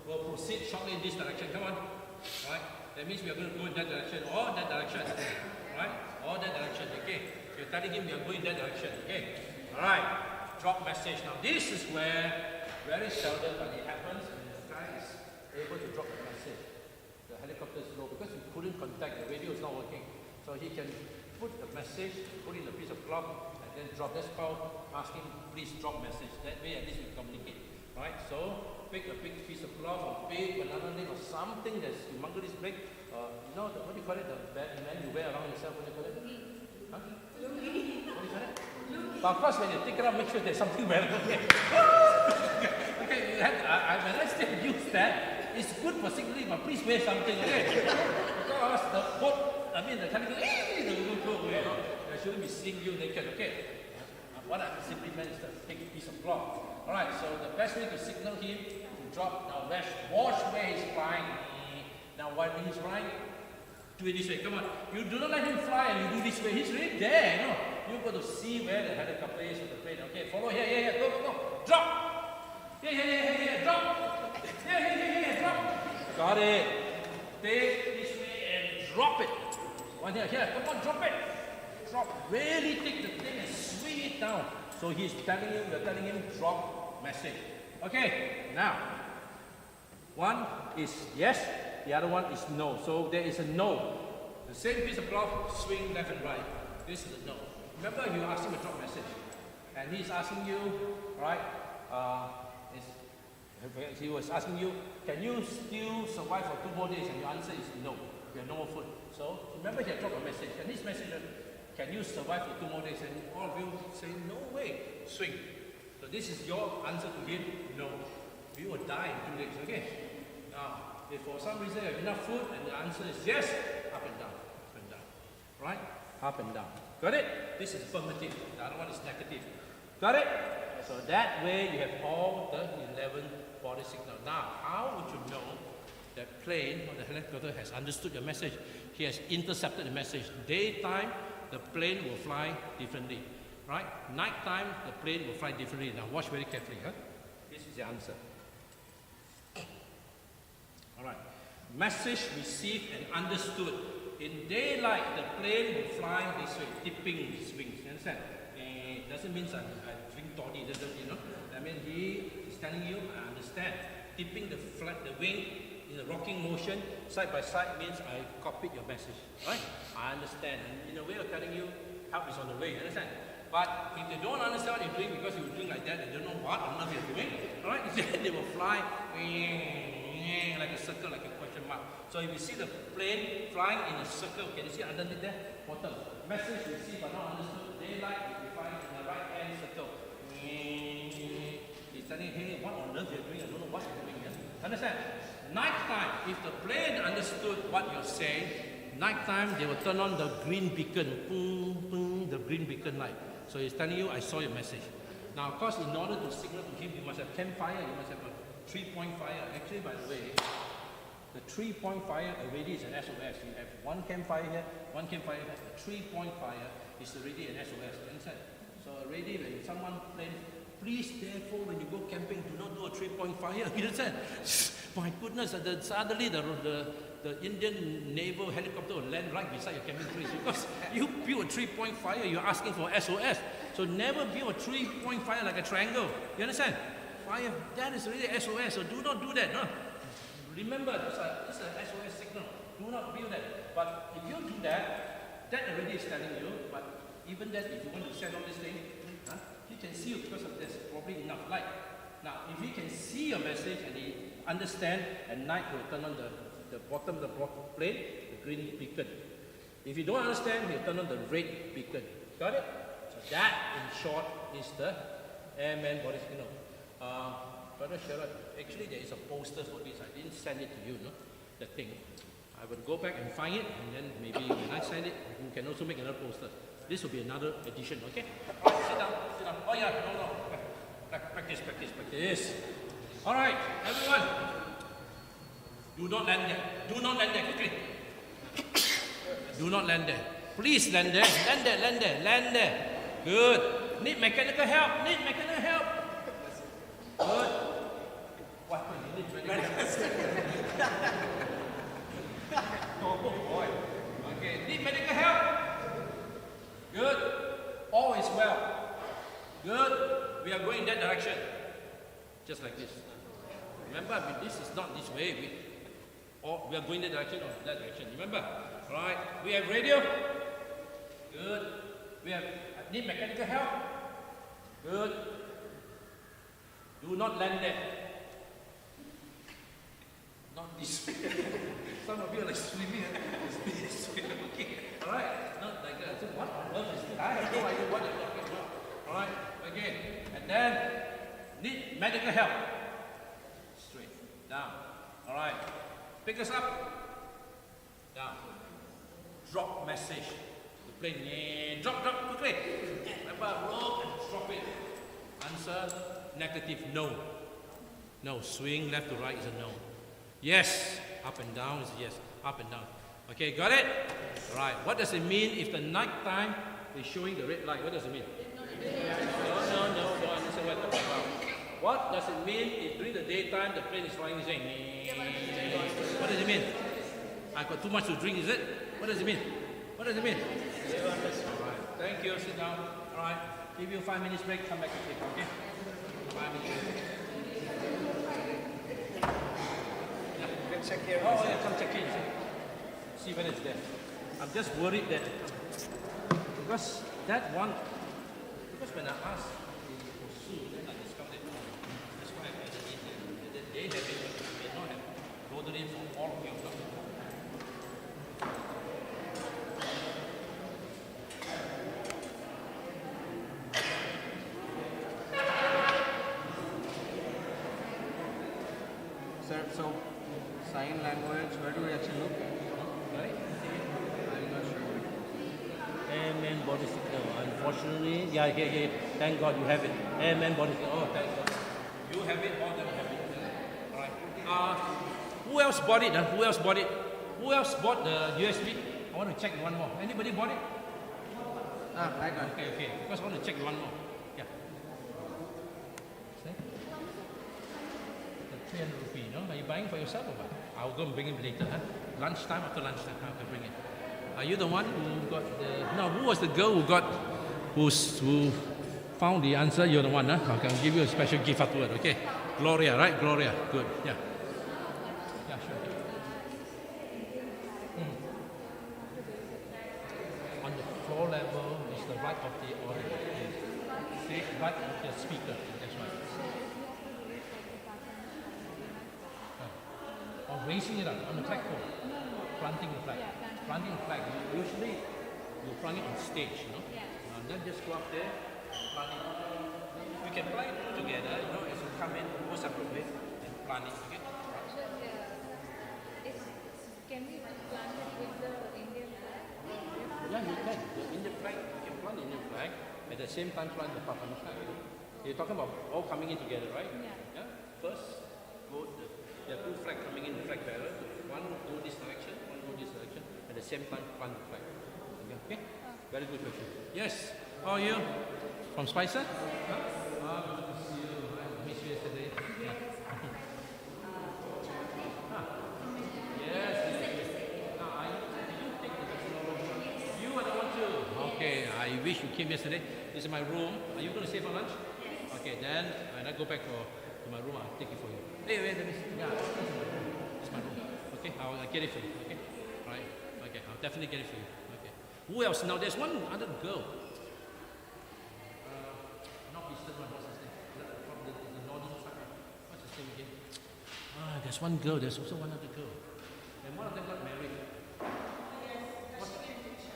We'll proceed shortly in this direction. Come on. Alright? That means we are going to go in that direction or that direction. Right? Or that direction. Okay. You're telling him we are going in that direction. Okay. Alright. Drop message. Now this is where very seldom when it happens when the guy is able to drop the message. The helicopter is low because he couldn't contact, the radio is not working. So he can put the message, put in a piece of cloth, and then drop. That's called asking, please drop message. That way at least we communicate. Right? So pick a big piece of cloth or big banana leaf or something that's humongously big. You know, what do you call it? The bad man you wear around yourself, what do you call it? Huh? What do you call it? But of course when you take it out, make sure there's something wearable. Okay, when I still use that, it's good for signaling, but please wear something, okay? Because the boat, the helicopter, the will go away. I shouldn't be seeing you naked, okay? What I simply meant is to take a piece of cloth. Alright, so the best way to signal him to drop, now watch where he's flying. Now when he's flying, do it this way, come on. You do not let him fly and you do this way, he's right there, you know. You've got to see where the helicopter is with the plane. Okay, follow here, go, drop! Here, drop! Here, drop! Got it. Take this way and drop it. One here, come on, drop it. Drop, really take the thing and swing it down. So he's telling you, you're telling him, drop message. Okay, now, one is yes, the other one is no. So there is a no. The same piece of cloth, swing left and right. This is a no. Remember, you asked him to drop message. And he's asking you, right, he was asking you, can you still survive for 2 more days? And your answer is no. You have no more food. So remember, he had dropped a message. And this message, can you survive for 2 more days? And all of you say, no way, swing. So this is your answer to him, no. You will die in 2 days, okay? Now, if for some reason you have enough food and the answer is yes, up and down, right? Up and down. Got it? This is affirmative. The other one is negative. Got it? So that way you have all the 11 body signals. Now, how would you know that plane or the helicopter has understood your message? He has intercepted the message. Daytime, the plane will fly differently, right? Nighttime, the plane will fly differently. Now watch very carefully, huh? This is the answer. All right. Message received and understood. In daylight, the plane will fly this way, tipping its wings. You understand? It doesn't mean I drink toddy, doesn't, you know? I mean, he is telling you, I understand. Tipping the wing in a rocking motion, side by side, means I copied your message, right? I understand. And in a way of telling you, help is on the way, you understand? But if they don't understand what you're doing because you're doing like that, they don't know what on earth you're doing, right? They will fly like a circle, like a question mark. So if you see the plane flying in a circle, can you see underneath there? Bottom. Message received but not understood. Daylight will be flying in the right hand circle. He's telling, hey, what on earth you're doing? I don't know what you're doing. Understand? Nighttime, if the plane understood what you're saying, nighttime they will turn on the green beacon, the green beacon light. So he's telling you, I saw your message. Now, of course, in order to signal to him, you must have campfire, you must have a 3-point fire. Actually, by the way, the 3-point fire already is an SOS. You have one campfire here, one campfire here. The 3-point fire is already an SOS. You understand? So already when someone plays, please therefore when you go camping, do not do a 3-point fire. You understand? My goodness, suddenly the Indian naval helicopter will land right beside your camping place because you build a 3-point fire, you're asking for SOS. So never build a 3-point fire like a triangle. You understand? Fire, that is really SOS, so do not do that. No? Remember, this is an SOS signal. Do not build that. But if you do that, that already is telling you, but even that, if you want to set up this thing, he can see you because of there's probably enough light. Now, if he can see your message and he understand, at night he will turn on the bottom of the plane, the green beacon. If you don't understand, he'll turn on the red beacon. Got it? So that, in short, is the airman body signal. Brother Sherrod, actually there is a poster for this. I didn't send it to you, no? The thing. I will go back and find it, and then maybe when I send it, you can also make another poster. This will be another edition, okay? All right, sit down. Oh yeah, no. Practice. All right, everyone. Do not land there, quickly. Do not land there. Please land there. Good. Need mechanical help. Need mechanical help. Good. What happened? You need mechanical help. Oh boy. Okay. Need medical help. Good. All is well. Good. We are going in that direction. Just like this. Remember, this is not this way. We are going that direction or that direction. Remember? Right. We have radio. Good. We have need mechanical help. Good. Do not land there. Not this way. Some of you are like swimming. Okay. All right. Not like that. So what on earth is this? I have no idea what you're talking about. All right. Again. And then need medical help. Straight. Down. All right. Pick us up. Down. Drop message. The plane. Drop quickly. Remember, roll and drop it. Answer negative. No. No. Swing left to right is a no. Yes. Up and down is yes. Up and down. Okay, got it? Right. What does it mean if the night time is showing the red light? What does it mean? No. Don't understand what I'm talking about. What does it mean if during the daytime the plane is flying saying? What does it mean? I got too much to drink, is it? What does it mean? What does it mean? Alright. Thank you. Sit down. Alright. Give you 5 minutes break. Come back to take. Okay? 5 minutes break. You can check here. Oh, yeah, come check in. See when it's there. I'm just worried that because that one, because when I asked for Sue, then I discovered it. That's why I added it there. They have it, but they may not have loaded it for all of you. Sir, so sign language, where do we actually look? Right? I'm not sure. Amen, body signal. Unfortunately, yeah. Thank God you have it. Amen, body signal. Oh, thank God. You have it, all of them have it. All right. Who else bought it? Who else bought it? Who else bought the USB? I want to check one more. Anybody bought it? I got it. Okay. Because I want to check one more. Yeah. See? The 300 rupee, no? Are you buying for yourself or what? I'll go and bring it later. Huh? Lunchtime, after lunchtime, I can bring it. Are you the one who got the... No, who was the girl who found the answer? You're the one, huh? I can give you a special gift afterward, okay? Gloria, right? Gloria, good, yeah. Yeah, sure. On the floor level is the right of the audio. See, right of the speaker, that's right. Or raising it up on the flagpole. Planting the flag. Planting the flag. Usually you plant it on stage, you know. Then just go up there, plant it. You can plant it together, you know, as you come in, go separate way and plant it, okay? Can we plant it with the Indian flag? Yeah, you can. The Indian flag, you can plant the Indian flag, at the same time plant the Pathfinder flag. You're talking about all coming in together, right? Yeah. First, there are two flags coming in, the flag bearer. One go this direction, one go this direction. At the same time, plant the flag. Okay? Very good question. Yes. How are you? From Spicer? Huh? Good to see you. I missed you yesterday. Yeah. Yes. Now, you take the personal room. You are the one too. Okay. I wish you came yesterday. This is my room. Are you going to stay for lunch? Okay. Then when I go back to my room, I'll take it for you. Hey, wait. Let me see. Yeah. It's my room. Okay. I'll get it for you. Okay. Right. Okay. I'll definitely get it for you. Okay. Who else? Now there's one other girl. Not Eastern one. What's his name? From the northern side. What's his name again? There's one girl. There's also one other girl. And one of them got married. What's where is he?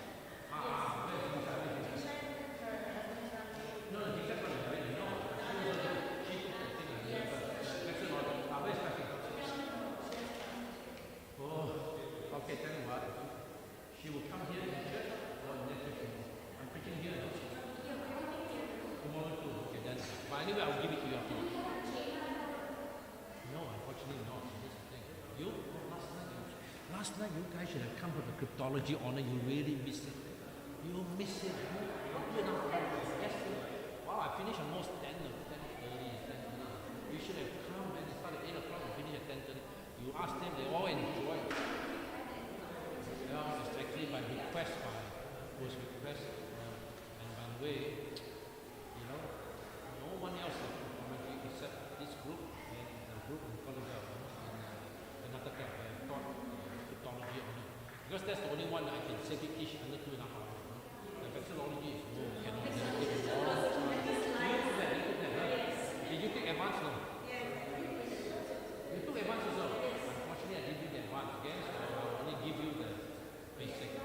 No, he got married. No. She took the thing and where's Patrick? Oh, okay. Tell you what. She will come here in church or in next church. I'm preaching here. Tomorrow too. Okay, then. But anyway, I'll give it to you after. No, unfortunately not. This is the thing. Last night you guys should have come for the cryptology honor. You really missed it. You miss it. You not come. Yes, way, you know, no one else in the community except this group and the group in Colombia and another camp where I taught cryptology only. Because that's the only one that I can safely teach under 2.5 hours. The vexillology is no, cannot take it all. You took that, huh? Did you take advance now? You took advance as well. Unfortunately, I didn't do the advance, okay? So I'll only give you the basic.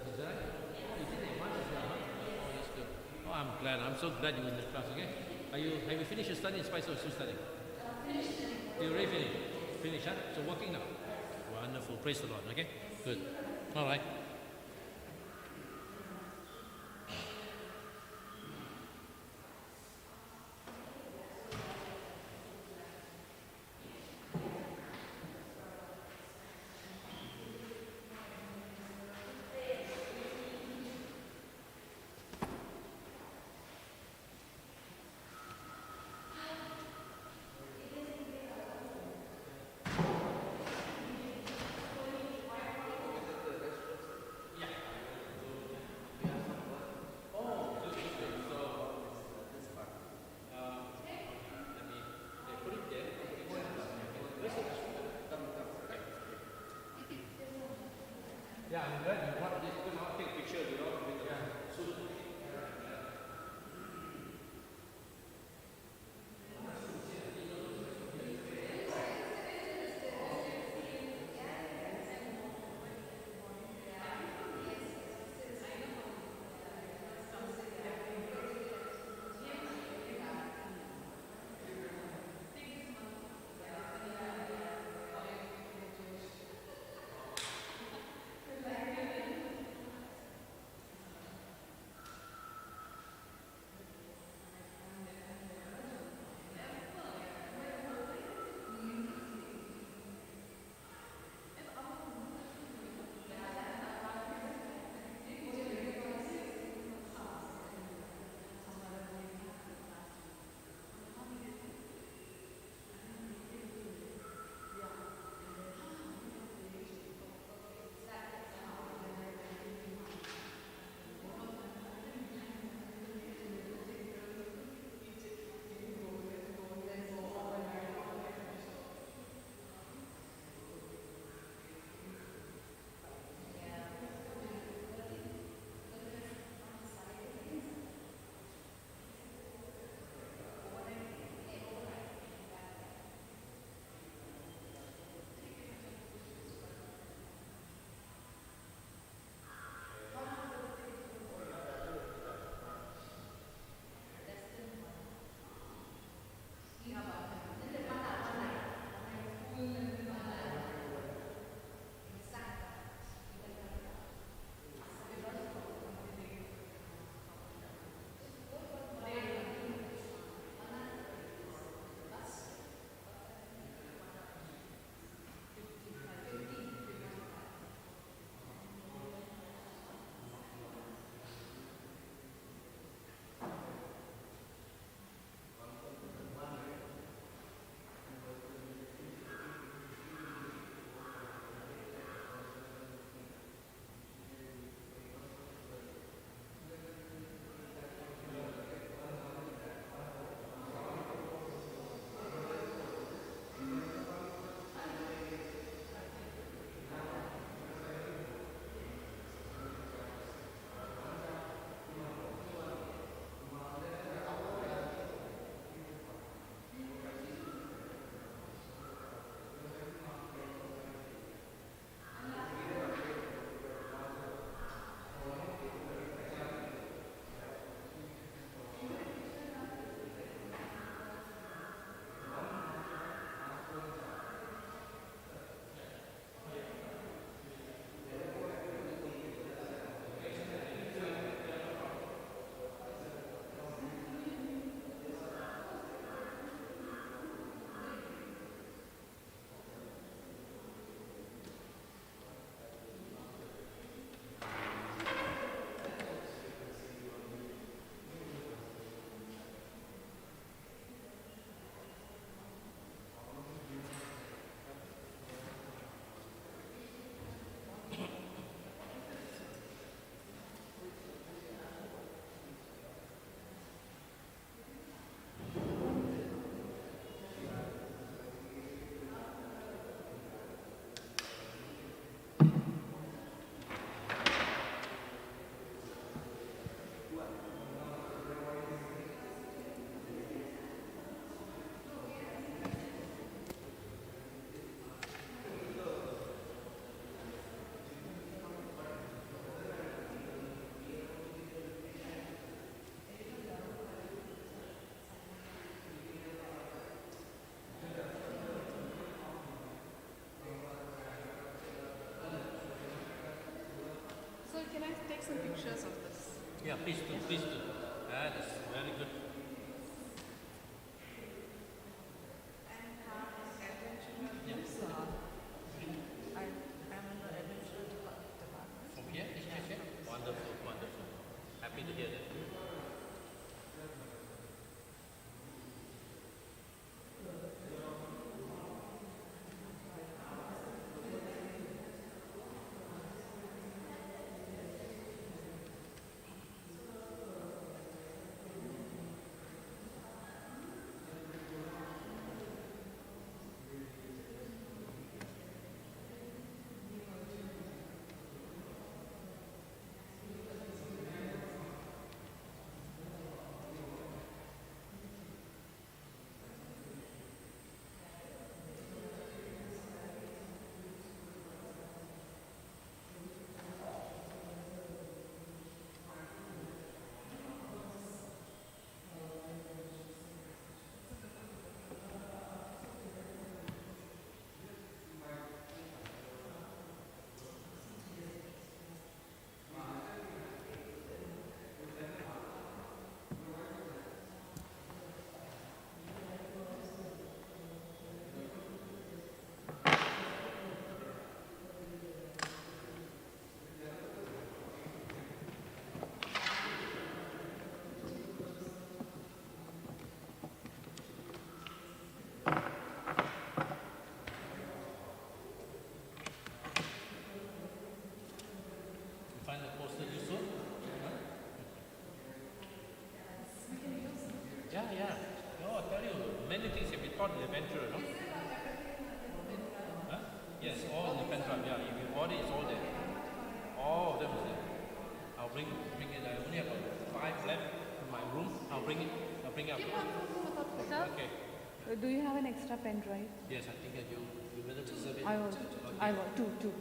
Is that right? Oh, you did the advance as well, huh? Oh, that's good. Oh, I'm glad. I'm so glad you're in the class, okay? Have you finished your study in Spice or still studying? Finished studying. You already finished? Finished, huh? So working now? Wonderful. Praise the Lord, okay? Good. All right. some pictures of this. Yeah, please do, please do. That is very good. From here, this church here? Wonderful, wonderful. Happy to hear that. Find the poster you soon? Huh? Yeah, yeah. No, I tell you, many things can be taught in the adventure, no? Huh? Yes, all in the pen drive, yeah. If you bought it, it's all there. All of them is there. I'll bring it. I only have 5 left in my room. I'll bring it up. Sir, Okay. Do you have an extra pen drive? Yes, I think that you better reserve it. I want. Okay. I want two.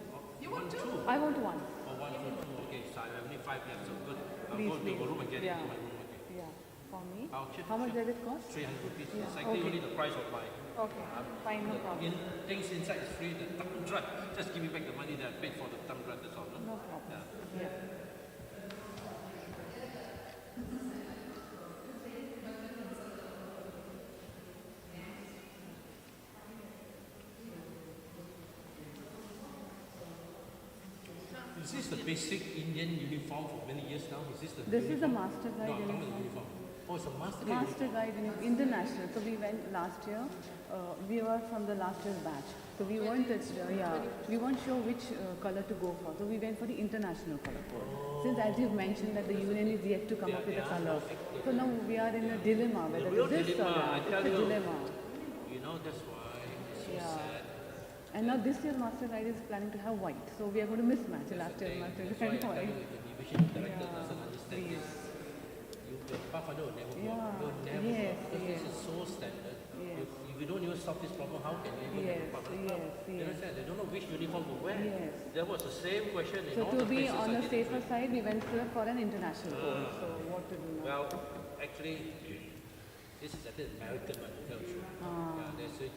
You want 2? I want one. Oh, 1 for 2. Okay, so I have only 5 left, so good. I'll Please, go to please. my room and get Yeah. it to my room. Okay. Yeah, for me. I'll check. How much does it cost? 300 rupees. Yeah, It's actually okay. only the price of my Okay, fine, no problem. things inside is free. The thumb drive, just give me back the money that I paid for the thumb drive. That's all. No? No problem. Yeah. Yeah. Is this the basic Indian uniform for many years now? Is this the This is a uniform? master No, guide I'm talking about the uniform. uniform. Oh, it's a master guide Master guide international. So we went last year. We were from the last year's batch. So we weren't we weren't sure which color to go for. So we went for the international color code. Since as you've mentioned that the union is yet to come up with a color. So now we are in a dilemma whether real this dilemma, or I that. tell It's a you. dilemma. You know, that's why it's so Yeah. sad. And now this year master guide is planning to have white. So we are going to mismatch last year's master That's why I guide tell white. you, the division director Yeah, doesn't understand please. this. Your Pathfinder will never Yeah, work. You'll never yes, work. Because yes. this is so standard. Yes. If you don't even solve this problem, how can you even Yes, have a Pathfinder? yes, You yes. understand? They don't know which uniform to wear. Yes. There was the same question in So all to the be places on I the did it safer with. side, we went for an international code. So what to do now? Well, actually, this is at the American one, to tell the truth.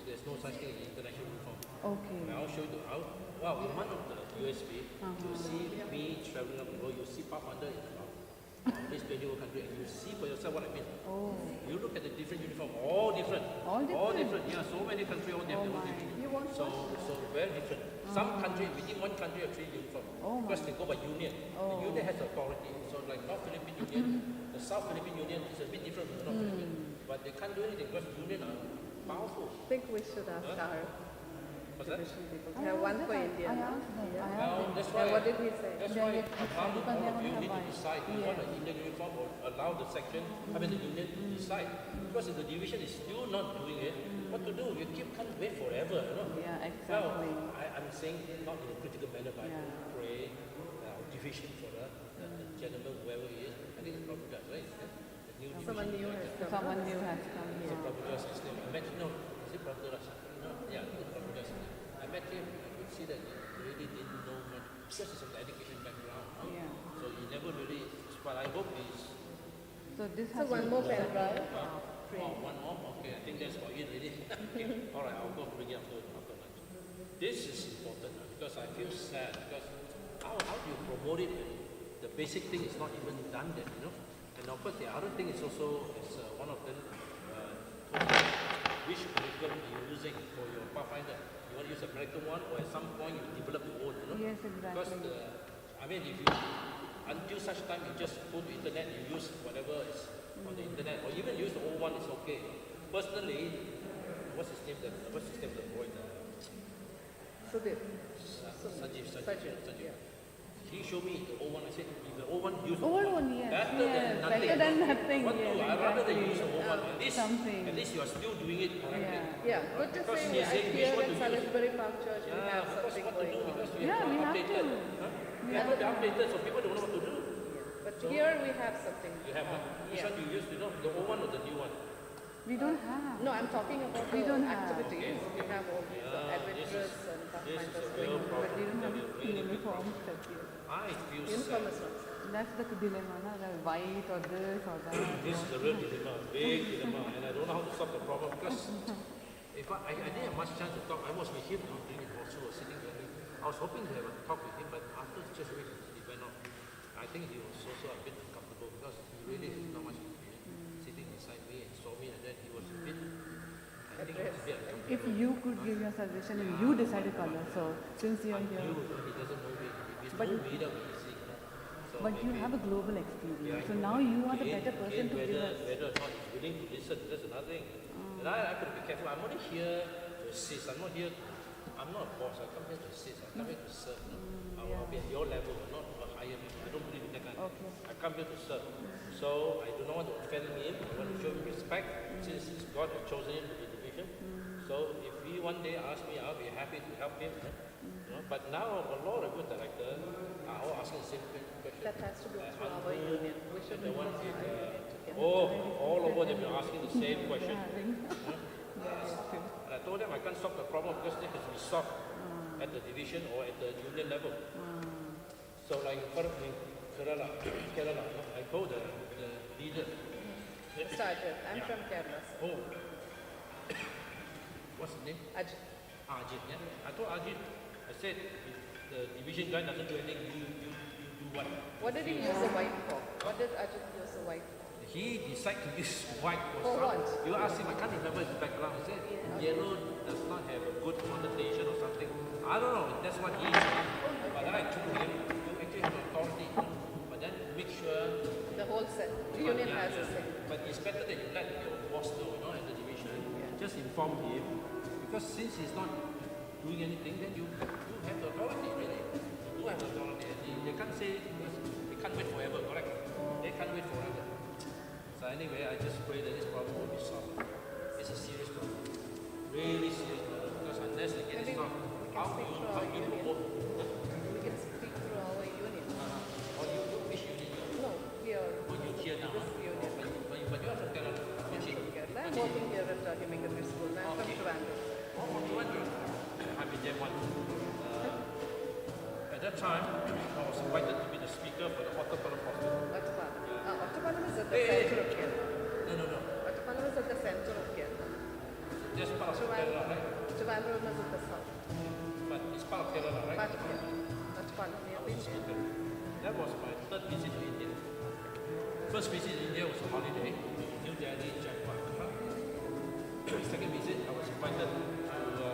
There's no such thing as international uniform. Okay. I'll show you. Well, in one of the USB, you'll see me traveling up the road. You'll see Pathfinder in about this 21 country, and you see for yourself what I mean. Oh, You look at the different uniform, all different. All different? Yeah, so many countries, all they have Oh their own my. different You uniform. So very different. Some country, within one country, have 3 uniform. Oh my. Because they go by union. The union has authority. So like North Philippine Union, the South Philippine Union is a bit different from the North Philippine. But they can't do anything because the union are powerful. I think we should ask our What's that? division people. We have one for India. I asked them. I asked Well, them. that's And why. what did he say? That's They why are among because all they of you want to need to have decide. Do you want an Indian uniform or allow the section, the union to decide? Because if the division is still not doing it, what to do? You can't wait forever, you know? Yeah, Well, exactly. I'm saying not in a critical manner, but Yeah. I pray division for the gentleman, whoever he is. I think it's Prabhupada, right? The new Someone division new has director. come. Someone new has come So here. Prabhupada's his name. I met, no, is it Prabhupada? No, yeah, I think it's Prabhupada's name. I met him, I could see that he really didn't know much, because he's from the education background. Huh? Yeah. So he never really, but I hope he's, So this So has one more pen drive. one more, okay, I think that's for it already. Okay, all right, I'll go bring it after lunch. This is important because I feel sad, because how do you promote it when the basic thing is not even done yet, you know. And of course, the other thing is also, is one of them, told me which curriculum you're using for your Pathfinder. You want to use the American one, or at some point you develop your own, you know. Yes, Because exactly. I mean, if you until such time you just go to internet, you use whatever is on the internet, or even use the old one, it's okay. Personally, what's his name? The boy, Sudhir. Sanjeev. Yeah. He showed me the old one. I said, if the old one, use the Old old one, yes, Better yes, than nothing. better than nothing, What yes, do? I'd rather than exactly. use the old one. Something. At least you are still doing it correctly. Yeah. Yeah, good to Because say. he's saying which Here one in to use. Salisbury Park Church, we Yeah, have because something what to going do, on. because we Yeah, have we not have updated. to. Huh? We We have haven't to. updated, so people don't know what to do. But here we have something. You have one. Which Yeah. one you use? You know, the old one or the new one? We don't have. No, I'm talking about We the don't have. activities. We have all these adventurous and This is pathfinders a going real on. But we don't have problem. Really big uniform problem. stuff here. I feel Uniform sad. is not. That's the dilemma, na? The white or this or that. This is a real dilemma, big dilemma, and I don't know how to solve the problem because if I didn't have much chance to talk. I was with him during it also, was sitting there. I was hoping to have a talk with him, but after just wait, he went off. I think he was also a bit uncomfortable because he really has not much experience sitting beside me and saw me, and then he was a bit. I think he was a bit uncomfortable. If you could give your suggestion and you decide a color, so since you're He here, doesn't know me. If he But- know me, that would be easy. You know? So but you maybe- have a global experience, Yeah, so now you are the Again- better person again, to give whether, us. whether or not he's willing to listen, that's another thing. And I could be careful. I'm only here to assist. I'm not here. I'm not a boss. I come here to assist. I come here to serve. I'll be at your level, not a higher level. I don't believe in that kind of thing. Okay. I come here to serve. So I do not want to offend him. I want to show him respect since God has chosen him to be the bishop. So if he one day asks me, I'll be happy to help him. You know? But now a lot of good directors are all asking the same question. That has to go through our union. We should The one enforce with, our union together. all over they've been asking the same question. Having. And I told them I can't solve the problem because it has to be solved at the division or at the union level. So like in front of me, Kerala, I told the leader, Mr. Ajit, I'm from Kerala. sir. oh, what's his name? Ajit. Ajit, yeah. I told Ajit, I said, if the division guy doesn't do anything, you do what? What did he use the white for? What did Ajit use the white for? He decided to use white for For some. what? You ask him, I can't remember his background. He said yellow does not have a good connotation or something. I don't know, that's what he said. But then I told him, you actually have authority, but then make sure. The whole set. The union has a say. But it's better that you let your boss know, at the division. Just inform him. Because since he's not doing anything, then you have the authority, really. You do have the authority. They can't say, because they can't wait forever, correct? They can't wait forever. So anyway, I just pray that this problem will be solved. It's a serious problem. Really serious problem. Because unless they get it Maybe solved, we can how speak you through our promote? We can speak through our union. Or you which union? No, here. Or you here now? This union. But you are from Kerala. Which I'm from Kerala. I'm working here at Himmagamir School. I'm from Trivandrum. Oh, from Trivandrum. I've been there once. At that time, I was invited to be the speaker for the Watercolor Hospital. Ottapalam. Ottapalam is at the Hey, center of Kerala. No. Ottapalam is at the center of Kerala. Just part of Kerala, right? Trivandrum is at the south. But it's part of Kerala, right? Part of Kerala. Ottapalam, we I have was been a there. speaker. That was my third visit to India. First visit to India was a holiday. New Delhi, Jaipur. Second visit, I was invited to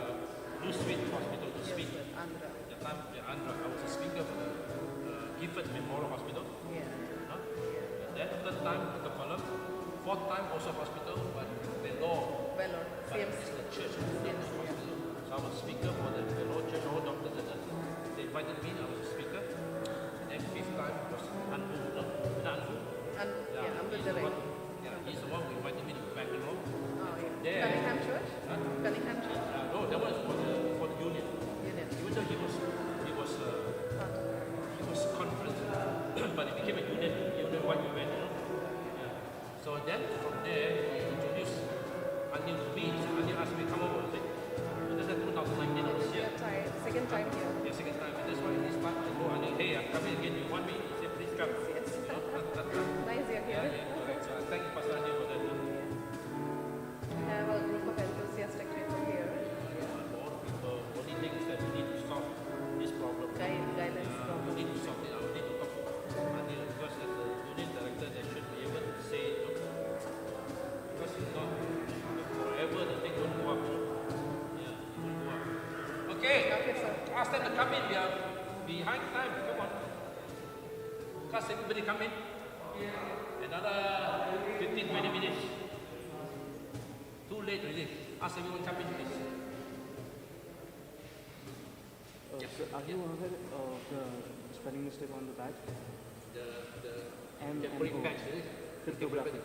New Street Hospital to speak. Yes, Andhra. That time, Andhra, I was a speaker for the Gifford Memorial Hospital. Yeah. And then third time, Ottapalam. Fourth time, also hospital, but Vellore. Vellore. But CMC. it's the church, not Yes, the hospital. So I was speaker for the Vellore Church, all doctors and nurses. They invited me, I was a speaker. And then fifth time was Anbu, no? Anbu? And yeah, I'm he's the the one, director. he's the one who invited me to Bangalore. Oh, yeah. There. Cunningham Church? Huh? Cunningham Church? No, that one is for the union. Union. Even though he was conference, but it became a union-wide event, Yeah. So then from there, he introduced Anil to me. So Anil asked me to come over. I said, this is 2019, I was here. Second time here. Yeah, second time. And that's why this time I told Anil, hey, I'm coming again. You want me? He said, please come. Yes. Nice you're Yeah, here. correct. So I thank Pastor Anil for that. We have a group of enthusiastic people here. A lot of people, only thing is that we need to solve this problem. Guidance We problem. need to solve it. I need to talk to Anil ask them to come in. We are behind time. Come on. Ask everybody come in. Another 15, 20 minutes. Too late already. Ask everyone come in, please. So are you aware of the spelling mistake on the badge? The M and bring O. back, is it? Cryptography.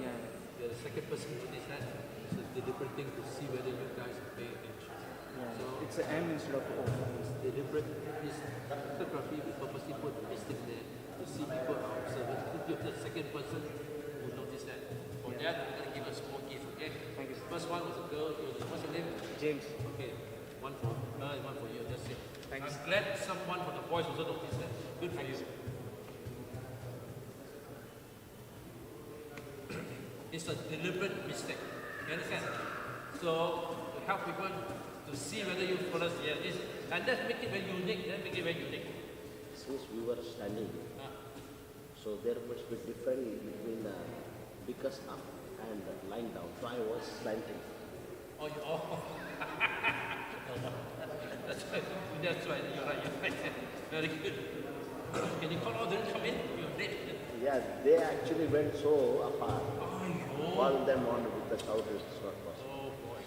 Yeah. You're the second person to notice that. It's a deliberate thing to see whether you guys are paying attention. Yeah. So It's an M instead of O. it's deliberate. This cryptography, we purposely put mistake there to see people are observant. If you're the second person who notice that. For that, we're going to give a small gift, okay? Thank you, sir. First one was a girl. What's her name? James. Okay. One for her and one for you. That's it. Thank you, I'm glad someone from the boys also noticed that. Good for you. It's a deliberate mistake. You understand? So, to help people to see whether you follow this, and let's make it very unique. Let's make it very unique. Since we were standing, Ah. so there must be difference between because up and lying down. So I was slanting. Oh, that's right. That's right. You're right. Very good. Can you call all them come in? You're late. Yeah, they actually went so apart. Oh, Call them on with the shout is not possible. oh boy.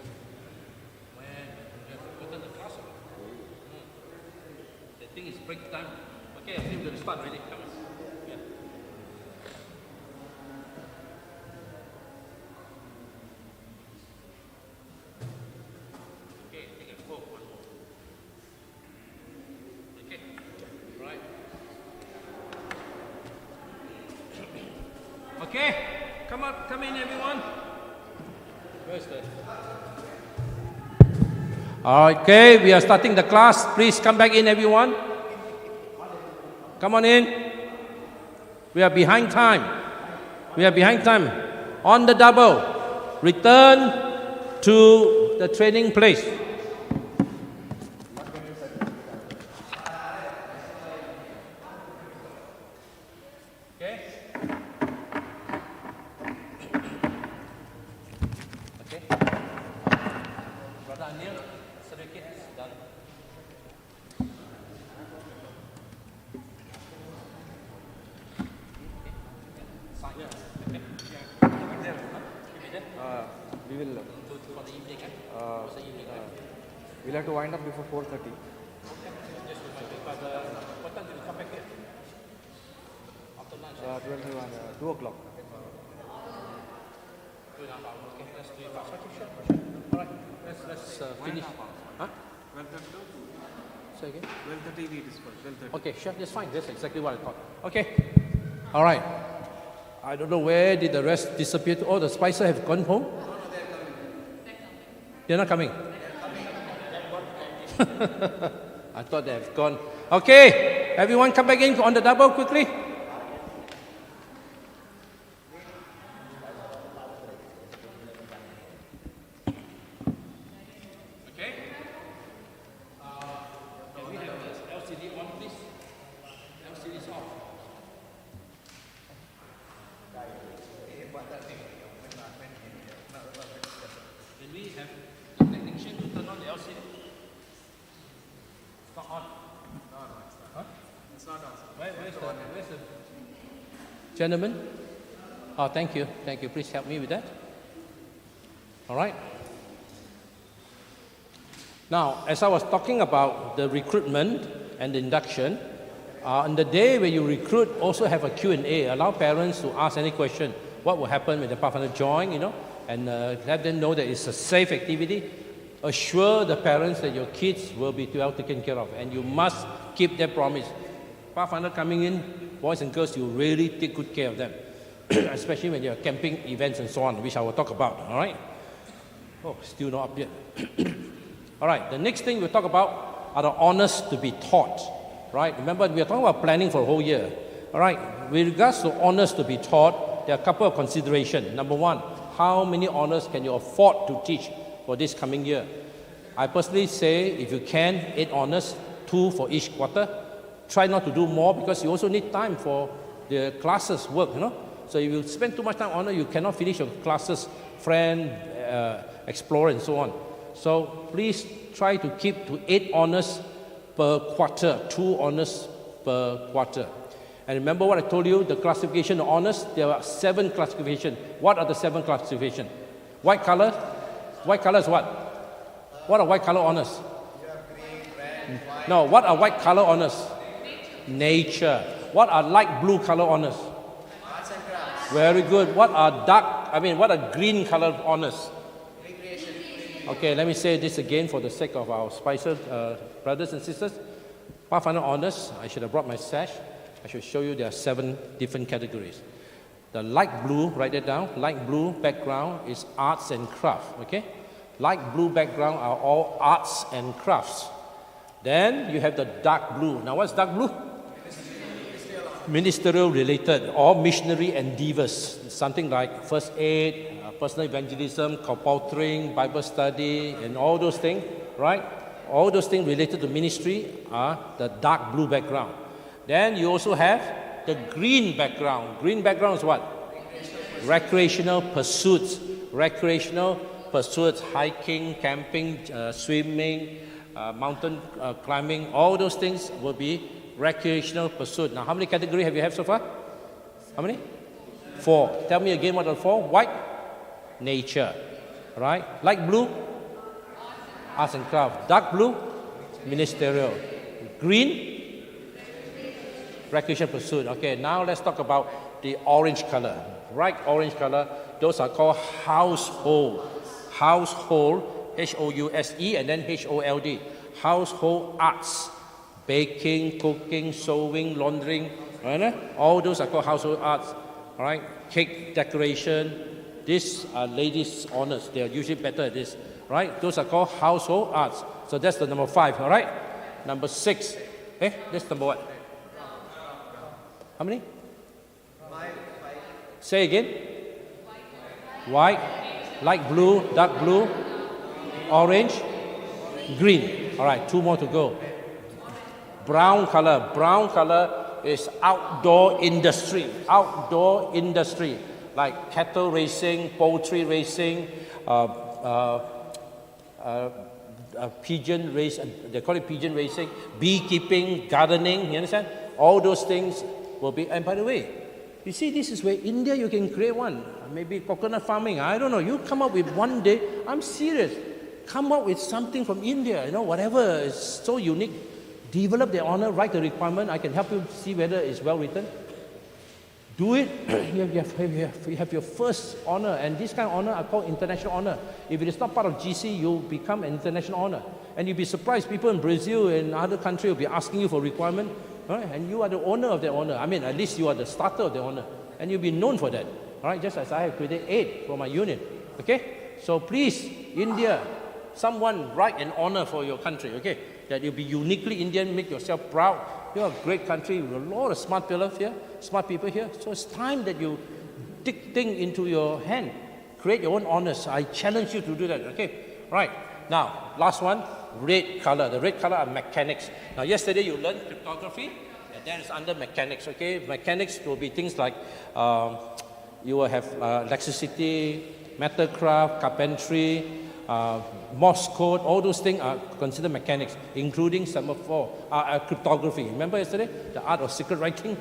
Man, you have forgotten the class. The thing is break time. Okay, I think we're going to start already. Come on. Yeah. Okay, take a quote, one more. Okay, right. Okay, come in everyone. Where's the... Okay, we are starting the class. Please come back in everyone. Come on in. We are behind time. On the double. Return to the training place. Okay? Okay. Brother Anil, sedikit sedang. We will. For the evening, What's the evening? We'll have to wind up before 4:30. Just remind me. But what time do you come back here? After lunch? 2 o'clock. 2.5 hours. Okay, let's do it fast. Okay, sure. All right, let's finish. Huh? 12:30. Say again? 12:30 we discuss. 12:30. Okay, sure, that's fine. That's exactly what I thought. Okay. All right. I don't know where did the rest disappear to. Oh, the Spicer have gone home? They're not coming. I thought they have gone. Okay, everyone come back in on the double quickly. Okay. Can we have the LCD on, please? LCD is off. Can we have the technician to turn on the LCD? It's not on. Huh? It's not on. Where's the gentleman? Oh, thank you. Thank you. Please help me with that. All right. Now, as I was talking about the recruitment and the induction, on the day where you recruit, also have a Q&A. Allow parents to ask any question. What will happen when the Pathfinder join, and let them know that it's a safe activity. Assure the parents that your kids will be well taken care of, and you must keep their promise. Pathfinder coming in, boys and girls, you really take good care of them, especially when you're camping events and so on, which I will talk about, all right? Oh, still not up yet. All right, the next thing we'll talk about are the honors to be taught, right? Remember, we are talking about planning for a whole year. All right, with regards to honors to be taught, there are a couple of considerations. Number one, how many honors can you afford to teach for this coming year? I personally say, if you can, 8 honors, 2 for each quarter. Try not to do more because you also need time for the classes work, So if you spend too much time on honor, you cannot finish your classes, friend, explore, and so on. So please try to keep to 8 honors per quarter, 2 honors per quarter. And remember what I told you, the classification of honors, there are 7 classifications. What are the 7 classifications? White color? White color is what? What are white color honors? No, what are white color honors? Nature. What are light blue color honors? Very good. What are what are green color honors? Okay, let me say this again for the sake of our Spicer brothers and sisters. Pathfinder honors, I should have brought my sash. I should show you there are 7 different categories. The light blue, write it down, light blue background is arts and craft, okay? Light blue background are all arts and crafts. Then you have the dark blue. Now what's dark blue? Ministerial related or missionary endeavors. Something like first aid, personal evangelism, co-authoring, Bible study, and all those things, right? All those things related to ministry are the dark blue background. Then you also have the green background. Green background is what? Recreational pursuits. Recreational pursuits, hiking, camping, swimming, mountain climbing, all those things will be recreational pursuit. Now, how many categories have you had so far? How many? 4. Tell me again what are 4? White, nature, right? Light blue, arts and craft. Dark blue, ministerial. Green, recreational pursuit. Okay, now let's talk about the orange color. Bright orange color, those are called household. Household, H-O-U-S-E, and then H-O-L-D. Household arts. Baking, cooking, sewing, laundering, right? All those are called household arts. All right, cake decoration. These are ladies' honors. They are usually better at this, right? Those are called household arts. So that's the number 5. All right. Number 6. That's number what? How many? 5. Say again. White, light blue, dark blue, orange, green. All right, 2 more to go. Brown color. Brown color is outdoor industry. Outdoor industry, like cattle racing, poultry racing, pigeon race. They call it pigeon racing. Beekeeping, gardening. You understand? All those things will be. And by the way, you see, this is where India you can create one. Maybe coconut farming. I don't know. You come up with one day. I'm serious. Come up with something from India. You know, whatever is so unique. Develop the honor, write the requirement. I can help you see whether it's well written. Do it. You have your first honor, and this kind of honor are called international honor. If it is not part of GC, you'll become an international honor. And you'll be surprised, people in Brazil and other countries will be asking you for requirement, right? And you are the owner of that honor. I mean, at least you are the starter of the honor, and you'll be known for that. All right, just as I have created 8 for my unit. Okay, so please, India, someone write an honor for your country. Okay. That you'll be uniquely Indian, make yourself proud. You're a great country with a lot of smart people here. So it's time that you dig things into your hand. Create your own honors. I challenge you to do that, okay? Right. Now, last one, red color. The red color are mechanics. Now, yesterday you learned cryptography, and that is under mechanics, okay? Mechanics will be things like you will have electricity, metalcraft, carpentry, Morse code, all those things are considered mechanics, including semaphore, cryptography. Remember yesterday, the art of secret writing?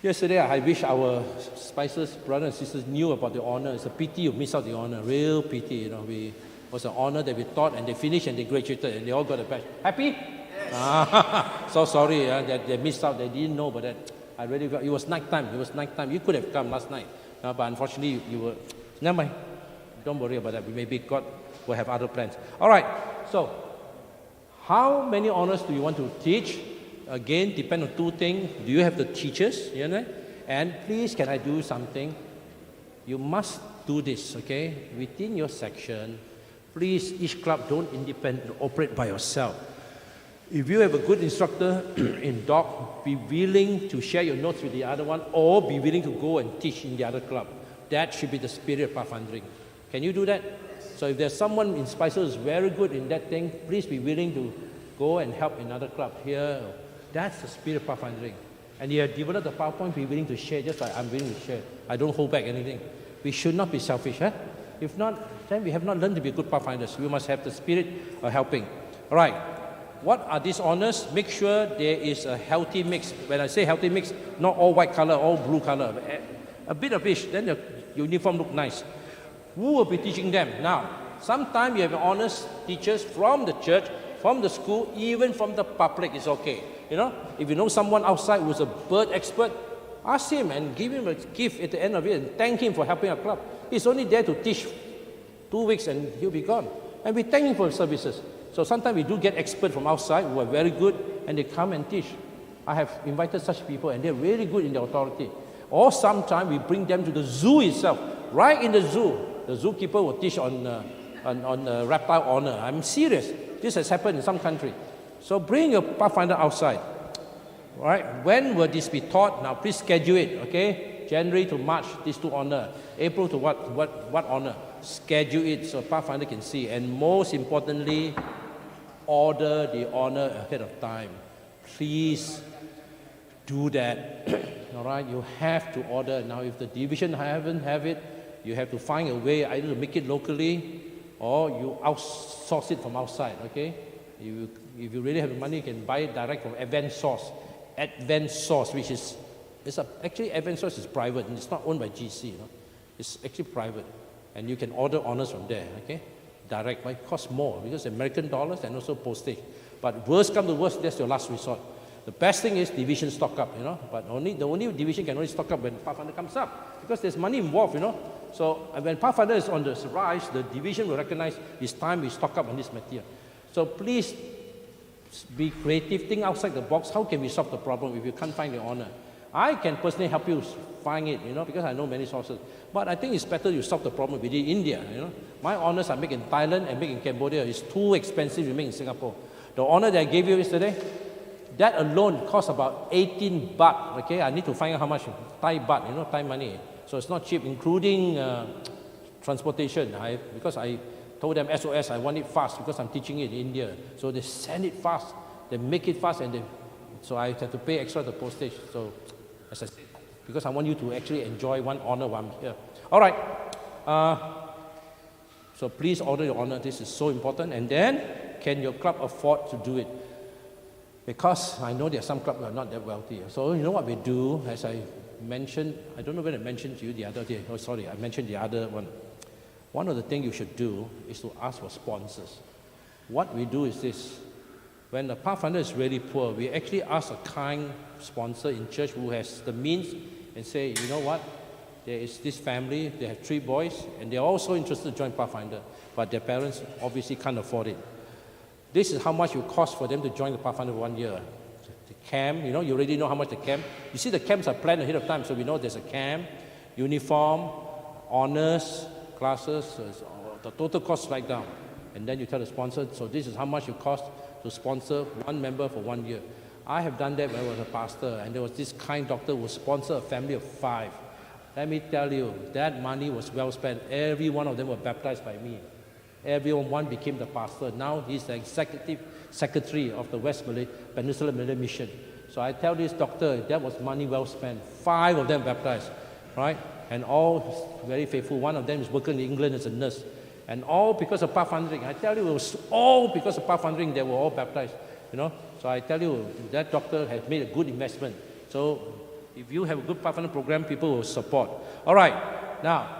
Yesterday, I wish our Spicers brothers and sisters knew about the honor. It's a pity you miss out the honor, real pity. You know, it was an honor that we taught, and they finished and they graduated, and they all got a badge. Happy? Yes. So sorry that they missed out. They didn't know about that. I really felt it was night time. You could have come last night, but unfortunately you were. Never mind. Don't worry about that. Maybe God will have other plans. All right. So, how many honors do you want to teach? Again, depend on 2 things. Do you have the teachers? You know? And please, can I do something? You must do this, okay? Within your section, please, each club don't independently operate by yourself. If you have a good instructor in DOC, be willing to share your notes with the other one, or be willing to go and teach in the other club. That should be the spirit of pathfindering. Can you do that? So if there's someone in Spicer who's very good in that thing, please be willing to go and help another club here. That's the spirit of pathfindering. And you have developed the PowerPoint, be willing to share, just like I'm willing to share. I don't hold back anything. We should not be selfish. If not, then we have not learned to be good pathfinders. We must have the spirit of helping. All right. What are these honors? Make sure there is a healthy mix. When I say healthy mix, not all white color, all blue color. A bit of each, then the uniform look nice. Who will be teaching them? Now, sometimes you have honors teachers from the church, from the school, even from the public, it's okay. You know, if you know someone outside who's a bird expert, ask him and give him a gift at the end of it and thank him for helping our club. He's only there to teach 2 weeks and he'll be gone. And we thank him for his services. So sometimes we do get experts from outside who are very good and they come and teach. I have invited such people and they're really good in their authority. Or sometimes we bring them to the zoo itself. Right in the zoo, the zookeeper will teach on reptile honor. I'm serious. This has happened in some country. So bring your Pathfinder outside. All right? When will this be taught? Now please schedule it, okay? January to March, these two honor. April to what honor? Schedule it so Pathfinder can see. And most importantly, order the honor ahead of time. Please do that. All right? You have to order. Now if the division haven't have it, you have to find a way either to make it locally or you outsource it from outside, okay? If you really have the money, you can buy it direct from Advanced Source, which is, actually Advanced Source is private and it's not owned by GC, you know? It's actually private. And you can order honors from there, okay? Direct, but it costs more because American dollars and also postage. But worst come to worst, that's your last resort. The best thing is division stock up, you know, but the only division can only stock up when Pathfinder comes up because there's money involved, you know. So when Pathfinder is on the rise, the division will recognize it's time we stock up on this material. So please be creative, think outside the box. How can we solve the problem if you can't find the honor? I can personally help you find it, you know, because I know many sources. But I think it's better you solve the problem within India, you know. My honors are made in Thailand and made in Cambodia. It's too expensive to make in Singapore. The honor that I gave you yesterday, that alone costs about 18 baht, okay? I need to find out how much Thai baht, you know, Thai money. So it's not cheap, including transportation. Because I told them SOS, I want it fast because I'm teaching it in India. So they send it fast, they make it fast, and so I have to pay extra the postage. So as I said, because I want you to actually enjoy one honor while I'm here. All right. So please order your honor. This is so important. And then, can your club afford to do it? Because I know there are some clubs that are not that wealthy. So you know what we do, as I mentioned, I don't know when I mentioned to you the other day. Oh, sorry, I mentioned the other one. One of the things you should do is to ask for sponsors. What we do is this. When the Pathfinder is really poor, we actually ask a kind sponsor in church who has the means and say, you know what, there is this family, they have 3 boys, and they're also interested to join Pathfinder, but their parents obviously can't afford it. This is how much it will cost for them to join the Pathfinder for 1 year. The camp, you know, you already know how much the camp. You see the camps are planned ahead of time, so we know there's a camp, uniform, honors, classes, so the total cost right down. And then you tell the sponsor, so this is how much it costs to sponsor 1 member for 1 year. I have done that when I was a pastor, and there was this kind doctor who sponsored a family of 5. Let me tell you, that money was well spent. Every one of them were baptized by me. Everyone became the pastor. Now he's the executive secretary of the West Peninsula Malay Mission. So I tell this doctor, that was money well spent. 5 of them baptized, right? And all very faithful. One of them is working in England as a nurse. And all because of pathfindering. I tell you, it was all because of pathfindering they were all baptized, you know. So I tell you, that doctor has made a good investment. So if you have a good pathfindering program, people will support. All right, now,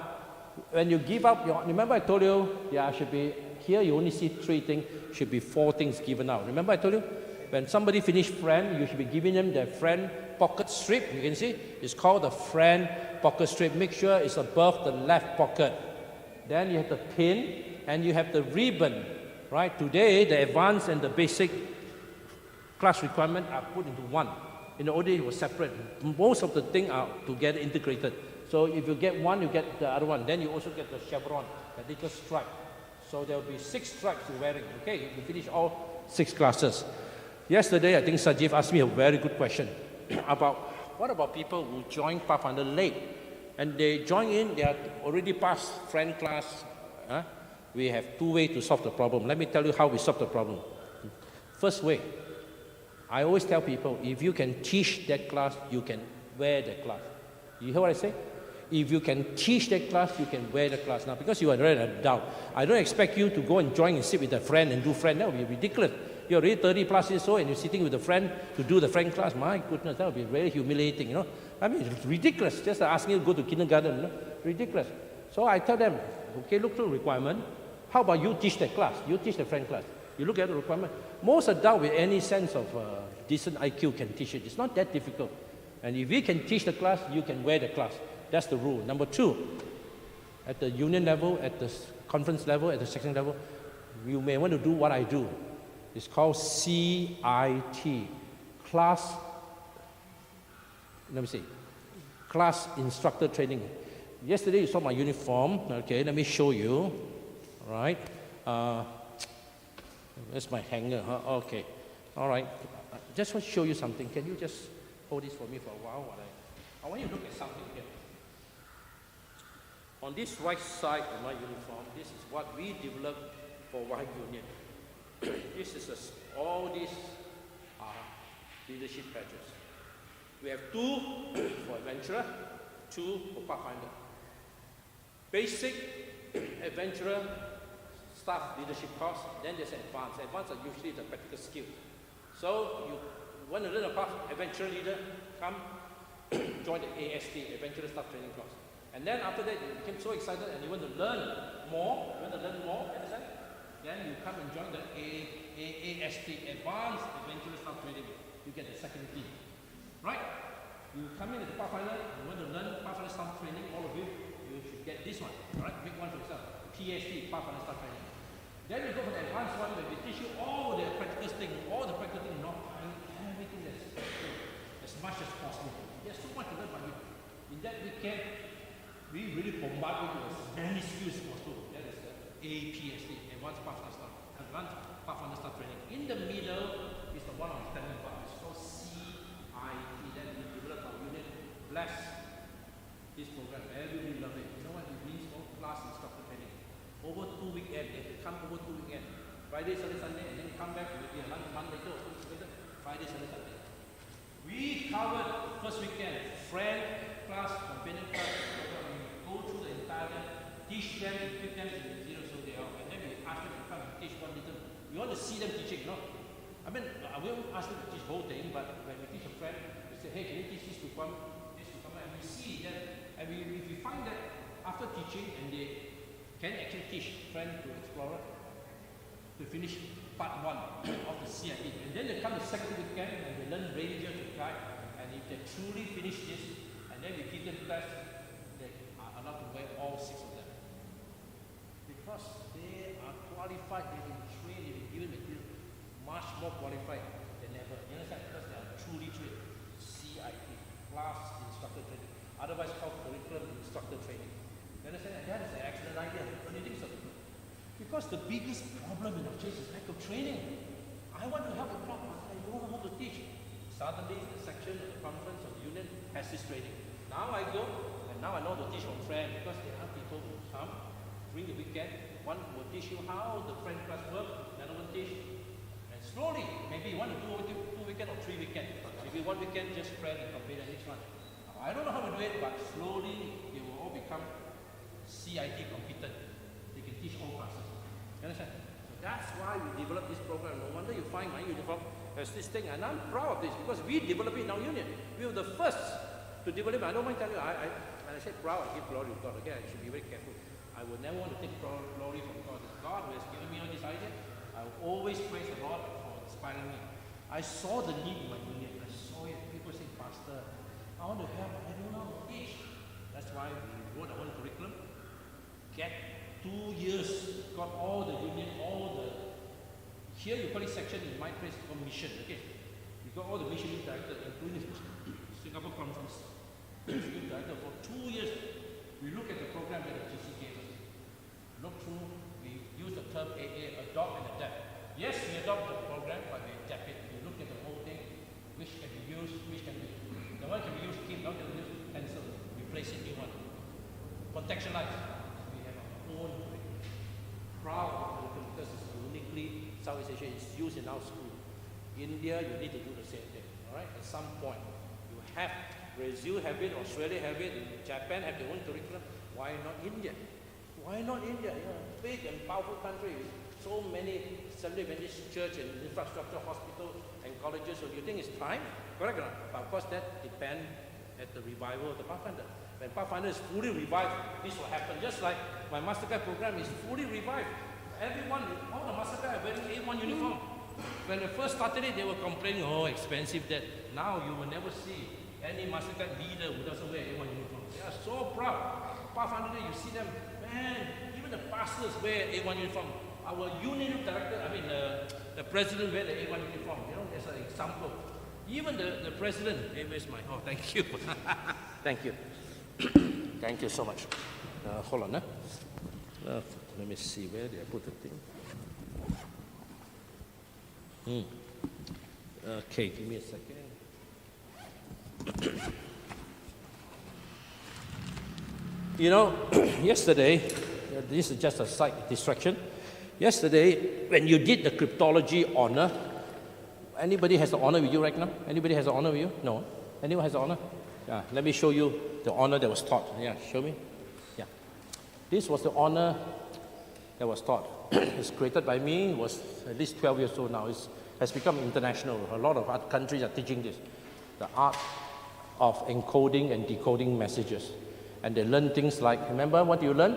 when you give up your, remember I told you, should be, here you only see 3 things, should be 4 things given out. Remember I told you, when somebody finished friend, you should be giving them their friend pocket strip. You can see, it's called the friend pocket strip. Make sure it's above the left pocket. Then you have the pin, and you have the ribbon, right? Today, the advanced and the basic class requirement are put into one. In the old days, it was separate. Most of the things are together integrated. So if you get one, you get the other one. Then you also get the chevron, the little stripe. So there will be 6 stripes you're wearing. Okay, you finish all 6 classes. Yesterday, I think Sajiv asked me a very good question about what about people who join Pathfinder late? And they join in, they are already past friend class. We have 2 ways to solve the problem. Let me tell you how we solve the problem. First way, I always tell people, if you can teach that class, you can wear that class. You hear what I say? If you can teach that class, you can wear the class. Now, because you are already an adult, I don't expect you to go and join and sit with a friend and do friend. That would be ridiculous. you're already 30 plus years old and you're sitting with a friend to do the friend class. My goodness, that would be very humiliating, you know. I mean, it's ridiculous, just asking you to go to kindergarten, you know, ridiculous. So I tell them, okay, look through the requirement. How about you teach that class? You teach the friend class. You look at the requirement. Most adults with any sense of decent IQ can teach it. It's not that difficult. And if you can teach the class, you can wear the class. That's the rule. Number two, at the union level, at the conference level, at the section level, you may want to do what I do. It's called CIT, class, let me see, class instructor training. Yesterday you saw my uniform. Okay, let me show you. All right. That's my hanger. Huh? Okay. All right. Just want to show you something. Can you just hold this for me for a while? I want you to look at something here. On this right side of my uniform, this is what we developed for White Union. This is all these are leadership badges. We have 2 for adventurer, 2 for Pathfinder. Basic adventurer staff leadership course, then there's advanced. Advanced are usually the practical skill. So you want to learn about adventurer leader, come join the AST, Adventurer Staff Training Course. And then after that you became so excited and you want to learn more, understand? Then you come and join the AAST, Advanced Adventurer Staff Training. You get the second team. Right? You come in as a Pathfinder, you want to learn Pathfinder Staff Training, all of you should get this one. Alright? Big one for yourself. PST, Pathfinder Staff Training. Then you go for the advanced one where we teach you all the practical things, not everything that's as much as possible. There's so much to learn about you. In that weekend, we really bombard you with as many skills as possible. That is the APST, Advanced Pathfinder Staff Training. In the middle is the one I'm telling you about. It's called CIT. Then we develop our unit. Bless this program. Everybody love it. You know what it means? All class instructor training. Over 2 weekends, they come over 2 weekends. Friday, Saturday, Sunday, and then come back maybe a month later or 2 weeks later. Friday, Saturday, Sunday. We covered first weekend, friend class, companion class, we go through the entire day, teach them, equip them in 0 so they are, and then we ask them to come and teach one little. We want to see them teaching, you know. I mean, we won't ask them to teach the whole thing, but when we teach a friend, we say, hey, can you teach this to come, and we see that, and if we find that after teaching, and they can actually teach friend to explorer, to finish part 1 of the CIT. And then they come the second weekend and they learn ranger to guide. And if they truly finish this, and then we give them class, they are allowed to wear all 6 of them. Because they are qualified, they've been trained, they've been given material, much more qualified than ever. You understand? Because they are truly trained. CIT, class instructor training. Otherwise called curriculum instructor training. You understand? And that is an excellent idea. Don't you think so? Because the biggest problem in our church is lack of training. I want to help the problem, I don't know how to teach. Suddenly, the section of the conference of the union has this training. Now I go, and now I know how to teach from friend, because there are people who come during the weekend. One will teach you how the friend class works, another will teach. And slowly, maybe you want to do 2 weekends or 3 weekends. Maybe 1 weekend just friend and compare the next one. I don't know how to do it, but slowly they will all become CIT competent. They can teach all classes. You understand? So that's why we developed this program. No wonder you find my uniform as this thing. And I'm proud of this because we developed it in our union. We were the first to develop it. I don't mind telling you, when I say proud, I give glory to God. Again, I should be very careful. I would never want to take glory from God. It's God who has given me all this idea. I will always praise the Lord for inspiring me. I saw the need in my union. I saw it. People say, Pastor, I want to help, but I don't know how to teach. That's why we wrote our own curriculum. Get 2 years, got all the union, here you call it section, in my place it's called mission, okay? We got all the mission director, including Singapore Conference, mission director. For 2 years, we look at the program that the GC gave us. Look through, we use the term AA, adopt and adapt. Yes, we adopt the program, but we adapt it. We look at the whole thing, which can be used, the one can be used, keep, not can be used, cancel, replace it, new one. Contextualize. We have our own proud curriculum because it's uniquely Southeast Asia. It's used in our school. India, you need to do the same thing. All right? At some point, you have Brazil have it, Australia have it, Japan have their own curriculum. Why not India? Why not India? You know, big and powerful country. so many Seventh-day Adventist church and infrastructure, hospital and colleges. So you think it's time? Correct or not? But of course that depends at the revival of the Pathfinder. When Pathfinder is fully revived, this will happen. Just like my Mastercard program is fully revived. Everyone, all the Mastercard are wearing A1 uniform. When they first started it, they were complaining, oh, expensive that. Now you will never see any Mastercard leader who doesn't wear A1 uniform. They are so proud. Pathfinder, you see them, man, even the pastors wear A1 uniform. Our union director, the president wear the A1 uniform. You know, there's an example. Even the president, hey, where's my, oh, thank you. Thank you. Thank you so much. Hold on. Let me see, where did I put the thing? Okay, give me a second. You know, yesterday, this is just a side distraction. Yesterday, when you did the cryptology honor, anybody has the honor with you right now? Anybody has the honor with you? No. Anyone has the honor? Yeah, let me show you the honor that was taught. Yeah, show me. Yeah. This was the honor that was taught. It's created by me. It was at least 12 years old now. It has become international. A lot of other countries are teaching this. The art of encoding and decoding messages. And they learn things like, remember what you learn?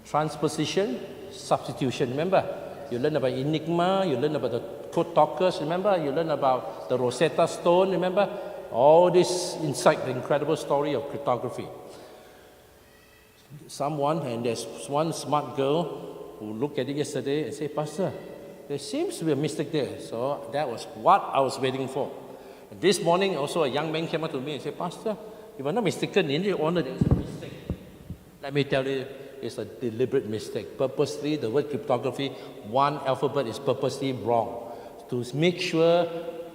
Transposition, substitution. Remember? You learn about Enigma, you learn about the code talkers, remember? You learn about the Rosetta Stone, remember? All this inside the incredible story of cryptography. And there's one smart girl who looked at it yesterday and said, Pastor, there seems to be a mistake there. So that was what I was waiting for. And this morning also a young man came up to me and said, Pastor, if I'm not mistaken, in the honor there's a mistake. Let me tell you, it's a deliberate mistake. Purposely, the word cryptography, one alphabet is purposely wrong. To make sure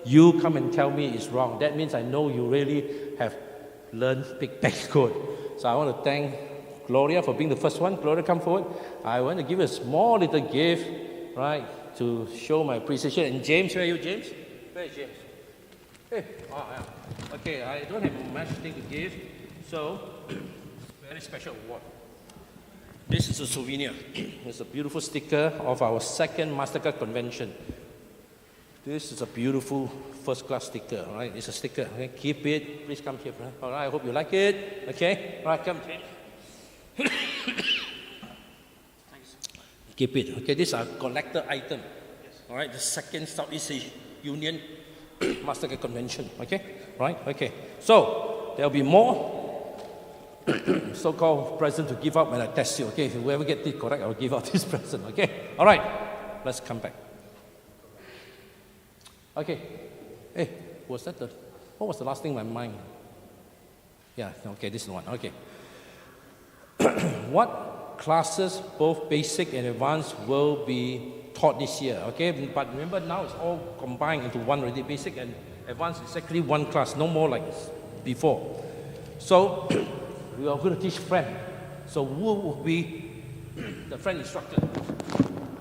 you come and tell me it's wrong. That means I know you really have learned Big Bang code. So I want to thank Gloria for being the first one. Gloria, come forward. I want to give a small little gift, right, to show my appreciation. And James, where are you, James? Where is James? Hey, oh, yeah. Okay, I don't have much thing to give, so very special award. This is a souvenir. It's a beautiful sticker of our second Mastercard convention. This is a beautiful first-class sticker, all right? It's a sticker, okay? Keep it. Please come here, all right? I hope you like it, okay? All right, come, James. Keep it, okay? This is a collector item, all right? The second Southeast Union Mastercard convention, okay? Right? Okay. So, there'll be more so-called present to give out when I test you, okay? If you ever get it correct, I'll give out this present, okay? All right. Let's come back. Okay. Hey, what was the last thing in my mind? Yeah, okay, this is the one. Okay. What classes, both basic and advanced, will be taught this year? Okay, but remember now it's all combined into one already. Basic and advanced is actually one class, no more like before. So we are going to teach friend. So who will be the friend instructor? I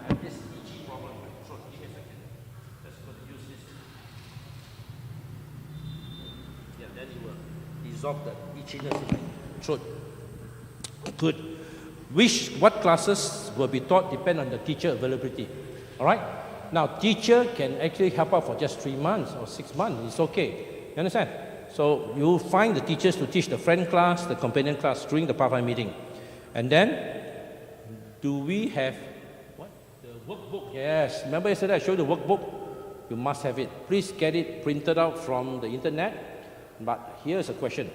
have this EG problem in my throat. Give me a second. Just going to use this. Yeah, then it will dissolve the itchiness in my throat. Good. What classes will be taught depend on the teacher availability. All right? Now, teacher can actually help out for just 3 months or 6 months. It's okay. You understand? So you find the teachers to teach the friend class, the companion class during the Pathfinder meeting. And then, do we have what? The workbook. Yes. Remember yesterday I showed you the workbook? You must have it. Please get it printed out from the internet. But here's a question.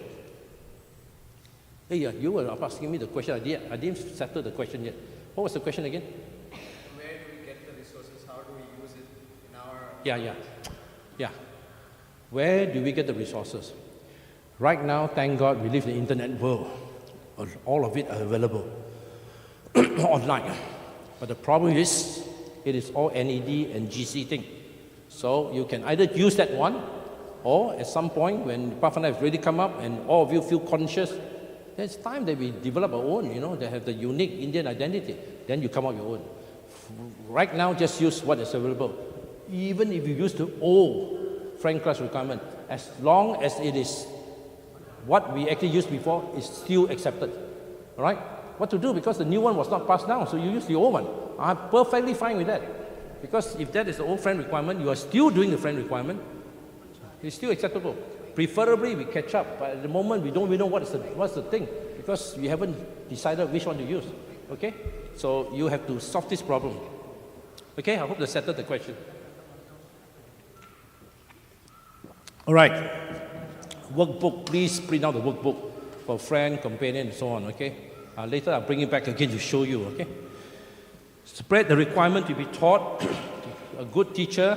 Hey, you were asking me the question. I didn't settle the question yet. What was the question again? Where do we get the resources? How do we use it in our... Yeah. Where do we get the resources? Right now, thank God, we live in the internet world. All of it are available online. But the problem is, it is all NED and GC thing. So you can either use that one, or at some point when Pathfinder has really come up and all of you feel conscious, it's time that we develop our own, that have the unique Indian identity. Then you come up with your own. Right now, just use what is available. Even if you use the old friend class requirement, as long as it is what we actually used before, is still accepted. All right? what to do because the new one was not passed down, so you use the old one. I'm perfectly fine with that. Because if that is the old friend requirement, you are still doing the friend requirement, it's still acceptable. Preferably we catch up, but at the moment we don't know what's the thing, because we haven't decided which one to use. Okay? So you have to solve this problem. Okay, I hope that settled the question. All right. Workbook, please print out the workbook for friend, companion, and so on, okay? Later I'll bring it back again to show you, okay? Spread the requirement to be taught. A good teacher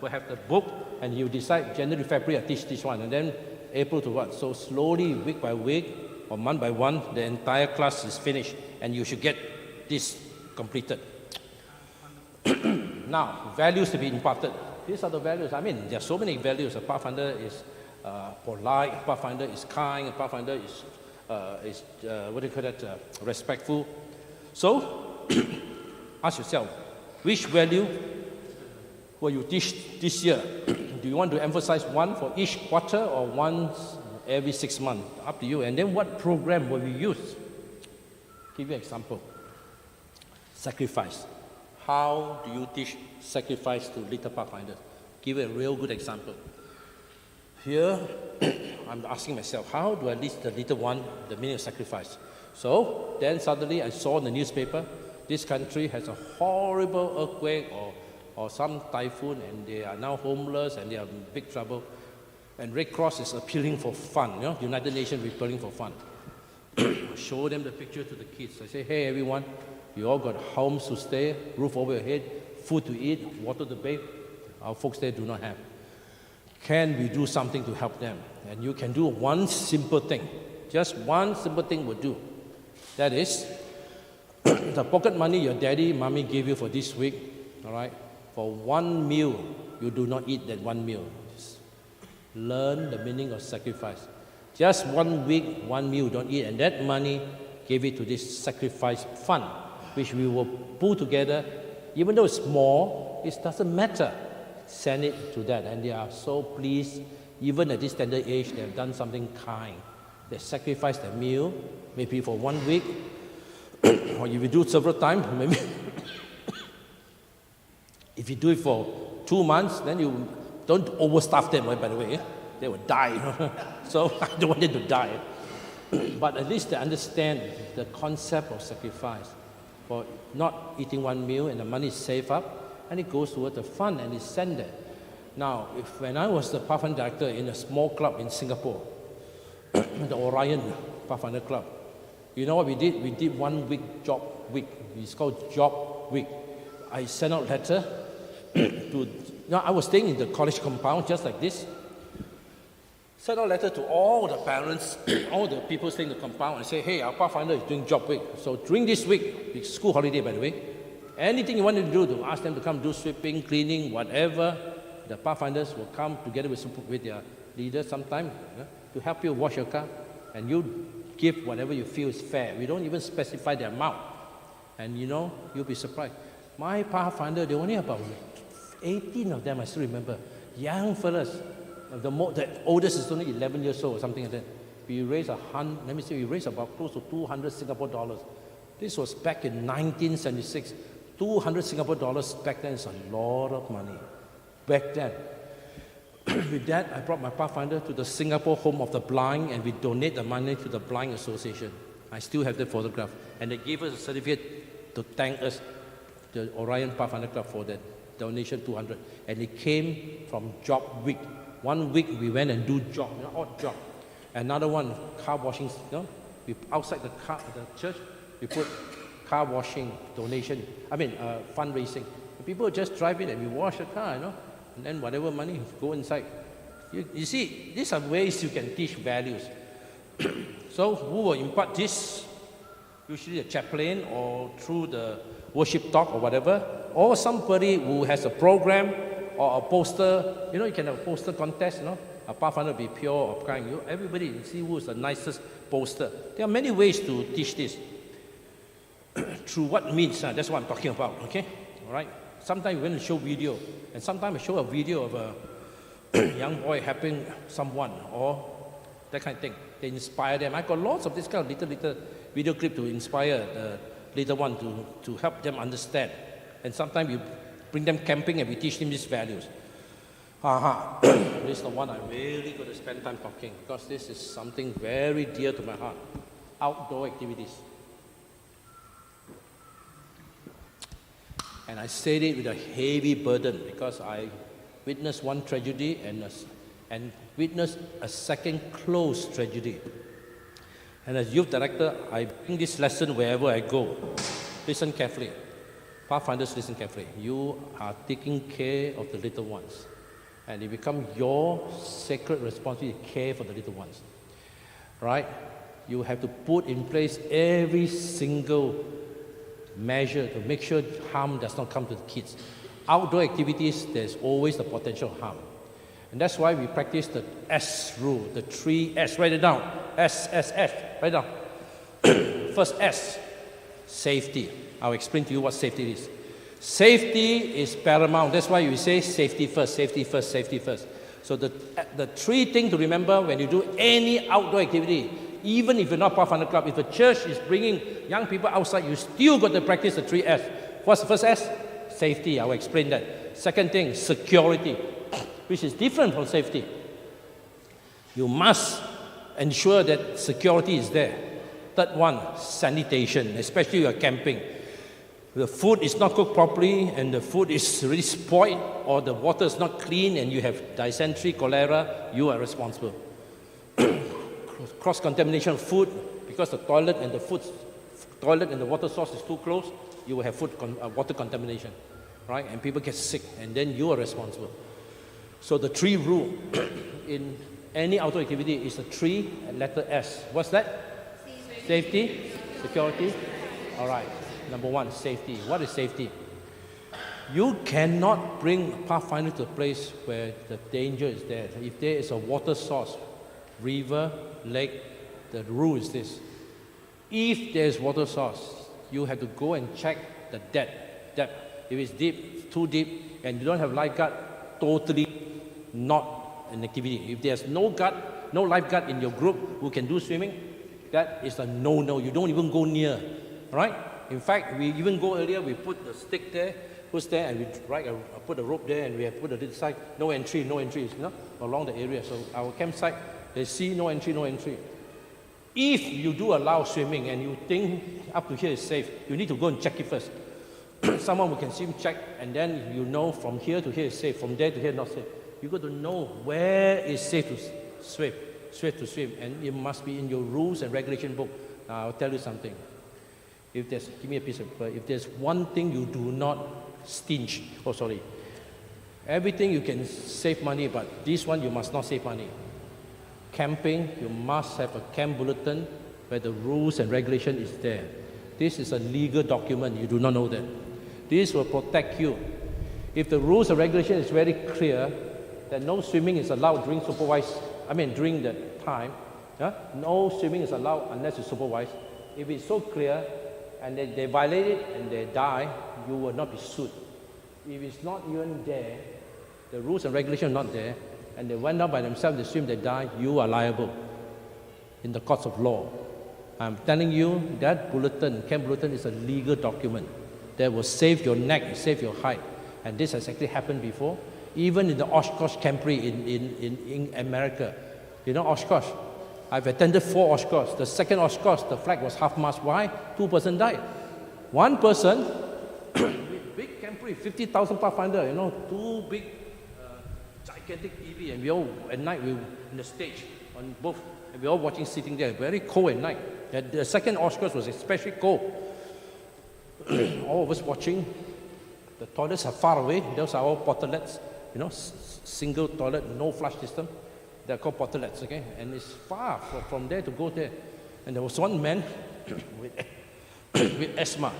will have the book, and you decide January, February, I teach this one, and then April to what? So slowly, week by week, or month by month, the entire class is finished, and you should get this completed. Now, values to be imparted. These are the values. I mean, there are so many values. A Pathfinder is polite, a Pathfinder is kind, a Pathfinder is what do you call that, respectful. So, ask yourself, which value will you teach this year? Do you want to emphasize one for each quarter or once every 6 months? Up to you. And then what program will you use? Give you an example. Sacrifice. How do you teach sacrifice to little Pathfinders? Give a real good example. Here, I'm asking myself, how do I teach the little one the meaning of sacrifice? So then suddenly I saw in the newspaper, this country has a horrible earthquake or some typhoon, and they are now homeless and they are in big trouble. And Red Cross is appealing for fund, United Nations is appealing for fund. Show them the picture to the kids. I say, hey everyone, you all got homes to stay, roof over your head, food to eat, water to bathe. Our folks there do not have. Can we do something to help them? And you can do one simple thing. Just one simple thing will do. That is, the pocket money your daddy, mommy gave you for this week, all right? For one meal, you do not eat that one meal. Just learn the meaning of sacrifice. Just 1 week, one meal, don't eat, and that money, give it to this sacrifice fund, which we will pull together. Even though it's small, it doesn't matter. Send it to that, and they are so pleased. Even at this tender age, they have done something kind. They sacrificed their meal, maybe for 1 week, or if you do it several times, maybe. If you do it for 2 months, then you don't overstaff them, by the way. They will die. So I don't want them to die. But at least they understand the concept of sacrifice. For not eating one meal, and the money is saved up, and it goes towards the fund, and it's sent there. Now, when I was the Pathfinder director in a small club in Singapore, the Orion Pathfinder Club, you know what we did? We did 1 week job week. It's called job week. I sent out letter to, I was staying in the college compound just like this. Sent out letter to all the parents, all the people staying in the compound, and say, hey, our Pathfinder is doing job week. So during this week, it's school holiday by the way, anything you want to do to ask them to come do sweeping, cleaning, whatever, the Pathfinders will come together with their leaders sometime to help you wash your car, and you give whatever you feel is fair. We don't even specify the amount. And you'll be surprised. My Pathfinder, they only about 18 of them, I still remember, young fellas. The oldest is only 11 years old or something like that. We raised we raised about close to 200 Singapore dollars. This was back in 1976. 200 Singapore dollars back then is a lot of money. Back then. With that, I brought my Pathfinder to the Singapore Home of the Blind, and we donate the money to the Blind Association. I still have the photograph. And they gave us a certificate to thank us, the Orion Pathfinder Club, for that donation, 200. And it came from job week. 1 week we went and do job, odd job. Another one, car washing, we outside the church, we put car washing donation, fundraising. People just drive in and we wash the car, and then whatever money go inside. You see, these are ways you can teach values. So who will impart this? Usually a chaplain, or through the worship talk or whatever, or somebody who has a program or a poster. You can have a poster contest, a Pathfinder be pure or kind. Everybody see who is the nicest poster. There are many ways to teach this. Through what means, that's what I'm talking about, okay? All right? Sometimes we're going to show video, and sometimes I show a video of a young boy helping someone, or that kind of thing. They inspire them. I got lots of this kind of little video clip to inspire the little one to help them understand. And sometimes you bring them camping and we teach them these values. This is the one I really got to spend time talking because this is something very dear to my heart. Outdoor activities. And I said it with a heavy burden because I witnessed one tragedy and witnessed a second close tragedy. And as youth director, I bring this lesson wherever I go. Listen carefully. Pathfinders, listen carefully. You are taking care of the little ones. And it becomes your sacred responsibility to care for the little ones. Right? You have to put in place every single measure to make sure harm does not come to the kids. Outdoor activities, there's always the potential harm. And that's why we practice the S rule, the 3 S. Write it down. S, write it down. First S, safety. I'll explain to you what safety is. Safety is paramount. That's why we say safety first, safety first, safety first. So the 3 things to remember when you do any outdoor activity, even if you're not Pathfinder Club, if a church is bringing young people outside, you still got to practice the 3 S. What's the first S? Safety. I will explain that. Second thing, security, which is different from safety. You must ensure that security is there. Third one, sanitation, especially you're camping. The food is not cooked properly and the food is really spoiled or the water is not clean and you have dysentery, cholera, you are responsible. Cross-contamination of food, because the toilet and the water source is too close, you will have water contamination, right? And people get sick and then you are responsible. So the 3 rule in any outdoor activity is the 3 letter S. What's that? Safety, security. All right. Number 1, safety. What is safety? You cannot bring a Pathfinder to a place where the danger is there. If there is a water source, river, lake, the rule is this. If there is water source, you have to go and check the depth. If it's deep, too deep, and you don't have lifeguard, totally not an activity. If there's no lifeguard in your group who can do swimming, that is a no-no. You don't even go near, right? In fact, we even go earlier, we put the stick there, and we put a rope there, and we have put a little sign, no entry, along the area. So our campsite, they see no entry. If you do allow swimming and you think up to here is safe, you need to go and check it first. Someone who can swim check, and then you know from here to here is safe, from there to here not safe. You got to know where is safe to swim, and it must be in your rules and regulation book. Now I'll tell you something. Give me a piece of paper. If there's one thing you do not stinge, everything you can save money, but this one you must not save money. Camping, you must have a camp bulletin where the rules and regulation is there. This is a legal document, you do not know that. This will protect you. If the rules and regulation is very clear, that no swimming is allowed during the time, no swimming is allowed unless it's supervised. If it's so clear, and they violate it and they die, you will not be sued. If it's not even there, the rules and regulations are not there, and they went out by themselves, they swim, they die, you are liable in the courts of law. I'm telling you, that bulletin, camp bulletin, is a legal document that will save your neck, save your hide. And this has actually happened before, even in the Oshkosh Campery in America. You know Oshkosh? I've attended 4 Oshkosh. The second Oshkosh, the flag was half-mast. Why? 2 persons died. One person, with big campery, 50,000 Pathfinder, 2 big, gigantic TV, and we all, at night, we were in the stage on both, and we all watching, sitting there, very cold at night. And the second Oshkosh was especially cold. All of us watching. The toilets are far away. Those are all portalets, single toilet, no flush system. They're called portalets, okay? And it's far from there to go there. And there was one man with asthma,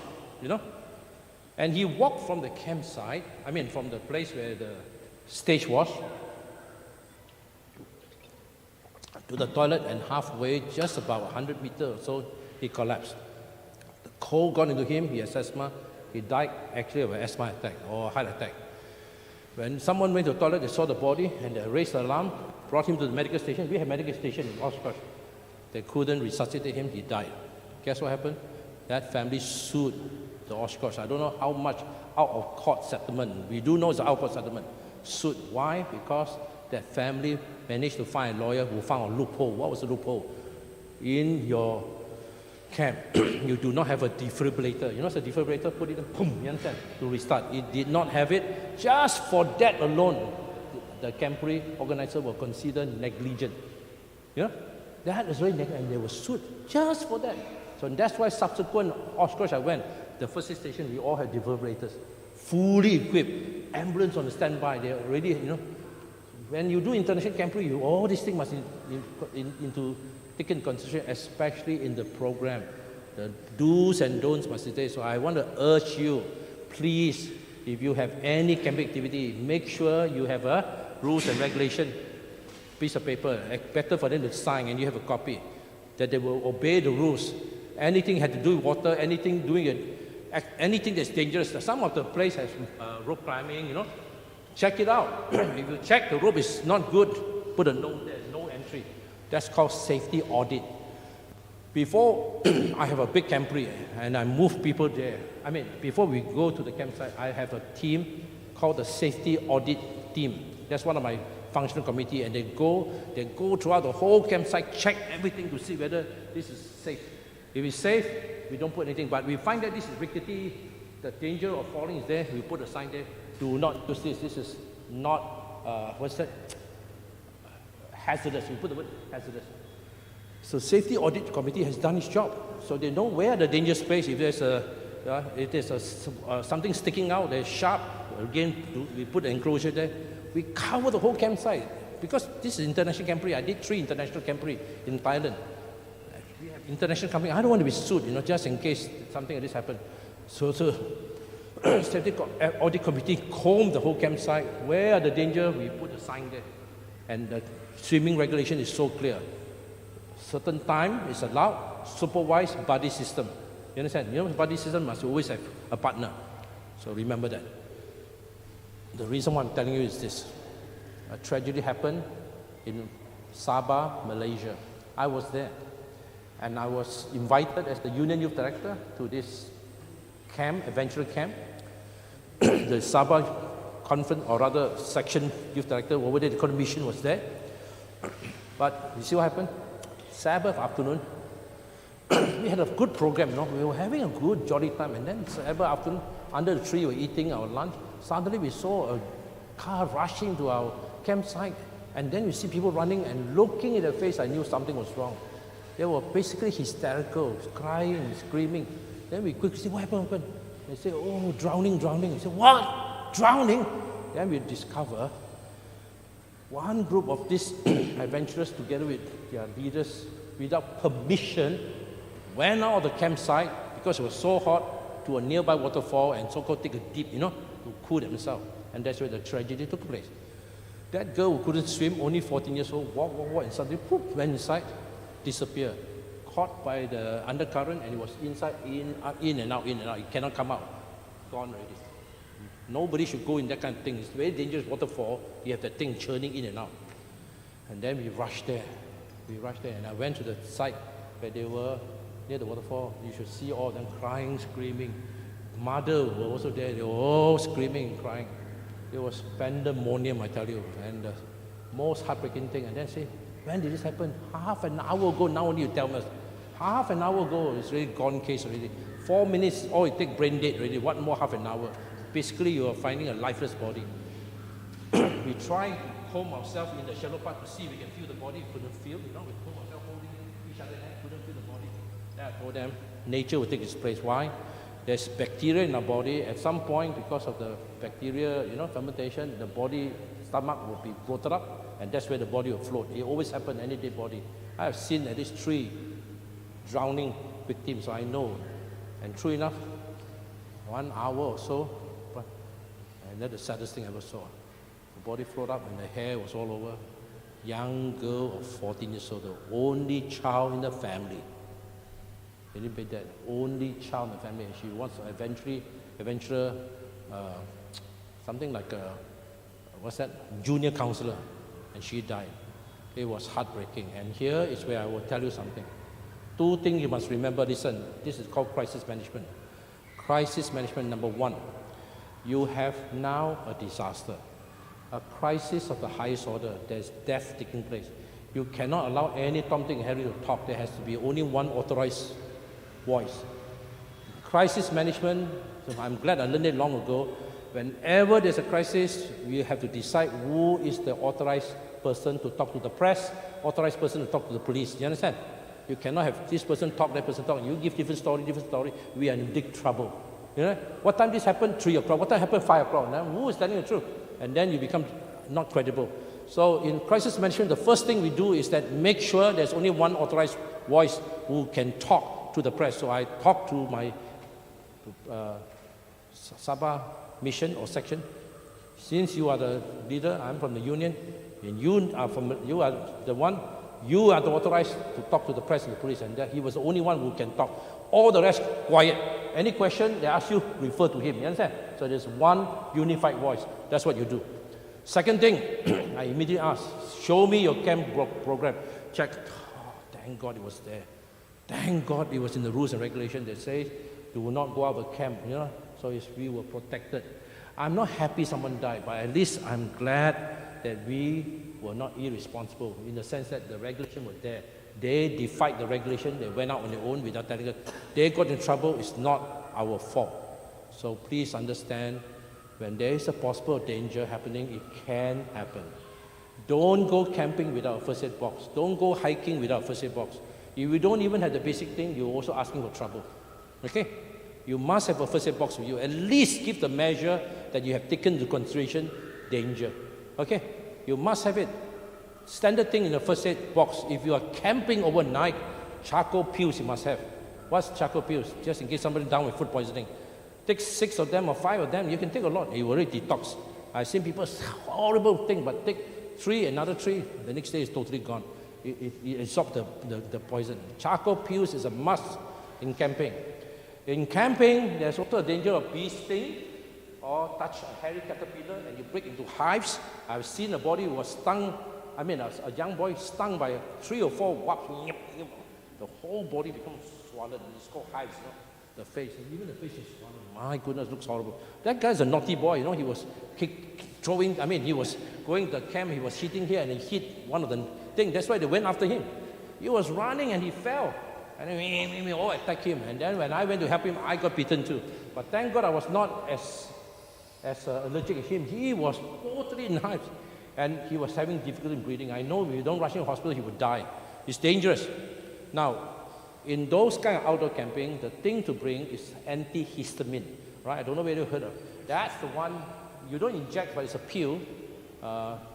And he walked from the campsite, from the place where the stage was, to the toilet, and halfway, just about 100 meters or so, he collapsed. The cold got into him, he has asthma. He died actually of an asthma attack or heart attack. When someone went to the toilet, they saw the body and they raised the alarm, brought him to the medical station. We have medical station in Oshkosh. They couldn't resuscitate him, he died. Guess what happened? That family sued the Oshkosh. I don't know how much out-of-court settlement. We do know it's an out-of-court settlement. Sued. Why? Because that family managed to find a lawyer who found a loophole. What was the loophole? In your camp, you do not have a defibrillator. You know what's a defibrillator? Put it in, boom, you understand? To restart. It did not have it. Just for that alone, the camporee organizer will consider negligent. You know? That is very negligent, and they were sued just for that. So that's why subsequent Oshkosh I went, the first aid station, we all had defibrillators, fully equipped, ambulance on the standby. They're already, you know. When you do international camporee, all these things must into taken consideration, especially in the program. The do's and don'ts must be there. So I want to urge you, please, if you have any camping activity, make sure you have a rules and regulation piece of paper, better for them to sign, and you have a copy, that they will obey the rules. Anything had to do with water, anything doing it, anything that's dangerous. Some of the place has rope climbing, you know. Check it out. If you check the rope is not good, put a note there, no entry. That's called safety audit. Before I have a big camporee and I move people there, I mean, before we go to the campsite, I have a team called the safety audit team. That's one of my functional committee, and they go throughout the whole campsite, check everything to see whether this is safe. If it's safe, we don't put anything, but we find that this is rickety, the danger of falling is there, we put a sign there, do not use this, this is not, hazardous, we put the word hazardous. So safety audit committee has done its job, so they know where the dangerous place, if there's something sticking out, there's sharp, again, we put an enclosure there. We cover the whole campsite, because this is international camporee. I did 3 international camporee in Thailand. We have international camporee. I don't want to be sued, you know, just in case something like this happens. So safety audit committee comb the whole campsite. Where are the danger? We put a sign there. And the swimming regulation is so clear. Certain time is allowed, supervised buddy system. You understand? You know, buddy system must always have a partner. So remember that. The reason why I'm telling you is this. A tragedy happened in Sabah, Malaysia. I was there. And I was invited as the Union Youth Director to this camp, adventure camp. The Sabah conference, or rather section Youth Director, over there, the commission was there. But you see what happened? Sabbath afternoon, we had a good program, you know. We were having a good jolly time, and then Sabbath afternoon, under the tree, we were eating our lunch. Suddenly we saw a car rushing to our campsite, and then you see people running and looking at their face. I knew something was wrong. They were basically hysterical, crying, screaming. Then we quickly said, what happened? They say, oh, drowning. We said, what? Drowning? Then we discover one group of these adventurers, together with their leaders, without permission, went out of the campsite because it was so hot, to a nearby waterfall and so-called take a dip, you know, to cool themselves. And that's where the tragedy took place. That girl who couldn't swim, only 14 years old, walked, and suddenly poof, went inside, disappeared. Caught by the undercurrent, and it was inside, in and out. It cannot come out. Gone already. Nobody should go in that kind of thing. It's a very dangerous waterfall. You have that thing churning in and out. And then we rushed there. And I went to the site where they were, near the waterfall. You should see all of them crying, screaming. Mother were also there. They were all screaming and crying. It was pandemonium, I tell you. And the most heartbreaking thing. And then say, when did this happen? Half an hour ago. Now only you tell us. Half an hour ago. It's really gone case already. 4 minutes, oh, it take brain dead already. What more half an hour? Basically, you are finding a lifeless body. We try to comb ourselves in the shallow part to see if we can feel the body. Couldn't feel, you know, we comb ourselves holding each other's hand, couldn't feel the body. Then I told them, nature will take its place. Why? There's bacteria in our body. At some point, because of the bacteria, you know, fermentation, the body, stomach will be bloated up, and that's where the body will float. It always happens, any dead body. I have seen at least 3 drowning victims, so I know. And true enough, 1 hour or so, and that's the saddest thing I ever saw. The body floated up and the hair was all over. Young girl of 14 years old, the only child in the family. Can you bet that? Only child in the family. And she was an adventurer, something like a what's that, junior counselor, and she died. It was heartbreaking. And here is where I will tell you something. Two things you must remember. Listen, this is called crisis management. Crisis management number one, you have now a disaster, a crisis of the highest order. There's death taking place. You cannot allow any Tom, Dick, and Harry to talk. There has to be only one authorized voice. Crisis management, so I'm glad I learned it long ago. Whenever there's a crisis, you have to decide who is the authorized person to talk to the press, authorized person to talk to the police. Do you understand? You cannot have this person talk, that person talk. You give different story. We are in big trouble. You know, what time this happened? 3 o'clock. What time happened? 5 o'clock. Now, who is telling the truth? And then you become not credible. So in crisis management, the first thing we do is that make sure there's only one authorized voice who can talk to the press. So I talk to my Sabah mission or section. Since you are the leader, I'm from the union, and you are the one. You are the authorized to talk to the press and the police, and that he was the only one who can talk. All the rest, quiet. Any question they ask you, refer to him. You understand? So there's one unified voice. That's what you do. Second thing, I immediately ask, show me your camp program. Check. Oh, thank God it was there. Thank God it was in the rules and regulations that say do not go out of camp. You know, so we were protected. I'm not happy someone died, but at least I'm glad that we were not irresponsible in the sense that the regulation was there. They defied the regulation. They went out on their own without telling us. They got in trouble. It's not our fault. So please understand, when there is a possible danger happening, it can happen. Don't go camping without a first aid box. Don't go hiking without a first aid box. If you don't even have the basic thing, you're also asking for trouble. Okay? You must have a first aid box with you. At least give the measure that you have taken into consideration danger. Okay? You must have it. Standard thing in the first aid box, if you are camping overnight, charcoal pills you must have. What's charcoal pills? Just in case somebody down with food poisoning. Take 6 of them or 5 of them, you can take a lot. You already detox. I've seen people, horrible thing, but take 3, another 3, the next day is totally gone. It absorbs the poison. Charcoal pills is a must in camping. In camping, there's also a danger of bee sting or touch a hairy caterpillar and you break into hives. I've seen a body who was stung, a young boy stung by 3 or 4 wasps. The whole body becomes swollen. It's called hives, you know? The face, even the face is swollen. My goodness, looks horrible. That guy's a naughty boy, you know. He was he was going to the camp, he was hitting here and he hit one of the things. That's why they went after him. He was running and he fell. And then we all attacked him. And then when I went to help him, I got bitten too. But thank God I was not as allergic as him. He was totally in hives. And he was having difficulty in breathing. I know if you don't rush him to hospital, he would die. It's dangerous. Now, in those kind of outdoor camping, the thing to bring is antihistamine, right? I don't know whether you've heard of. That's the one you don't inject, but it's a pill.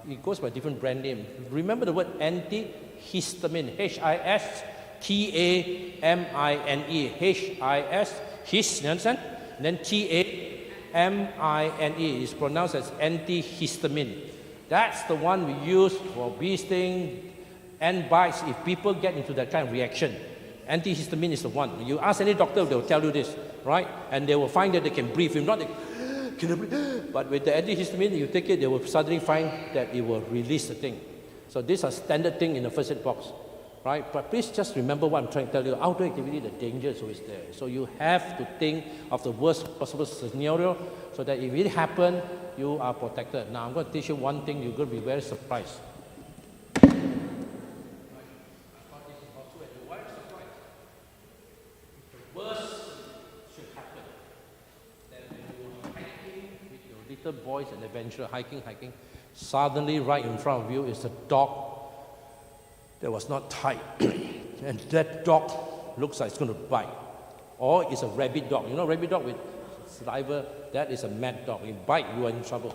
It goes by different brand name. Remember the word antihistamine, H-I-S-T-A-M-I-N-E, H-I-S, his, you understand? And then T-A-M-I-N-E is pronounced as antihistamine. That's the one we use for bee sting and bites if people get into that kind of reaction. Antihistamine is the one. You ask any doctor, they will tell you this, right? And they will find that they can breathe. If not, they can breathe. But with the antihistamine, you take it, they will suddenly find that it will release the thing. So these are standard thing in the first aid box, right? But please just remember what I'm trying to tell you. Outdoor activity, the danger is always there. So you have to think of the worst possible scenario so that if it happens, you are protected. Now I'm going to teach you one thing. You're going to be very surprised. Boys and adventure, hiking, suddenly right in front of you is a dog that was not tied. And that dog looks like it's going to bite. Or it's a rabid dog. You know, rabid dog with saliva, that is a mad dog. If bite, you are in trouble.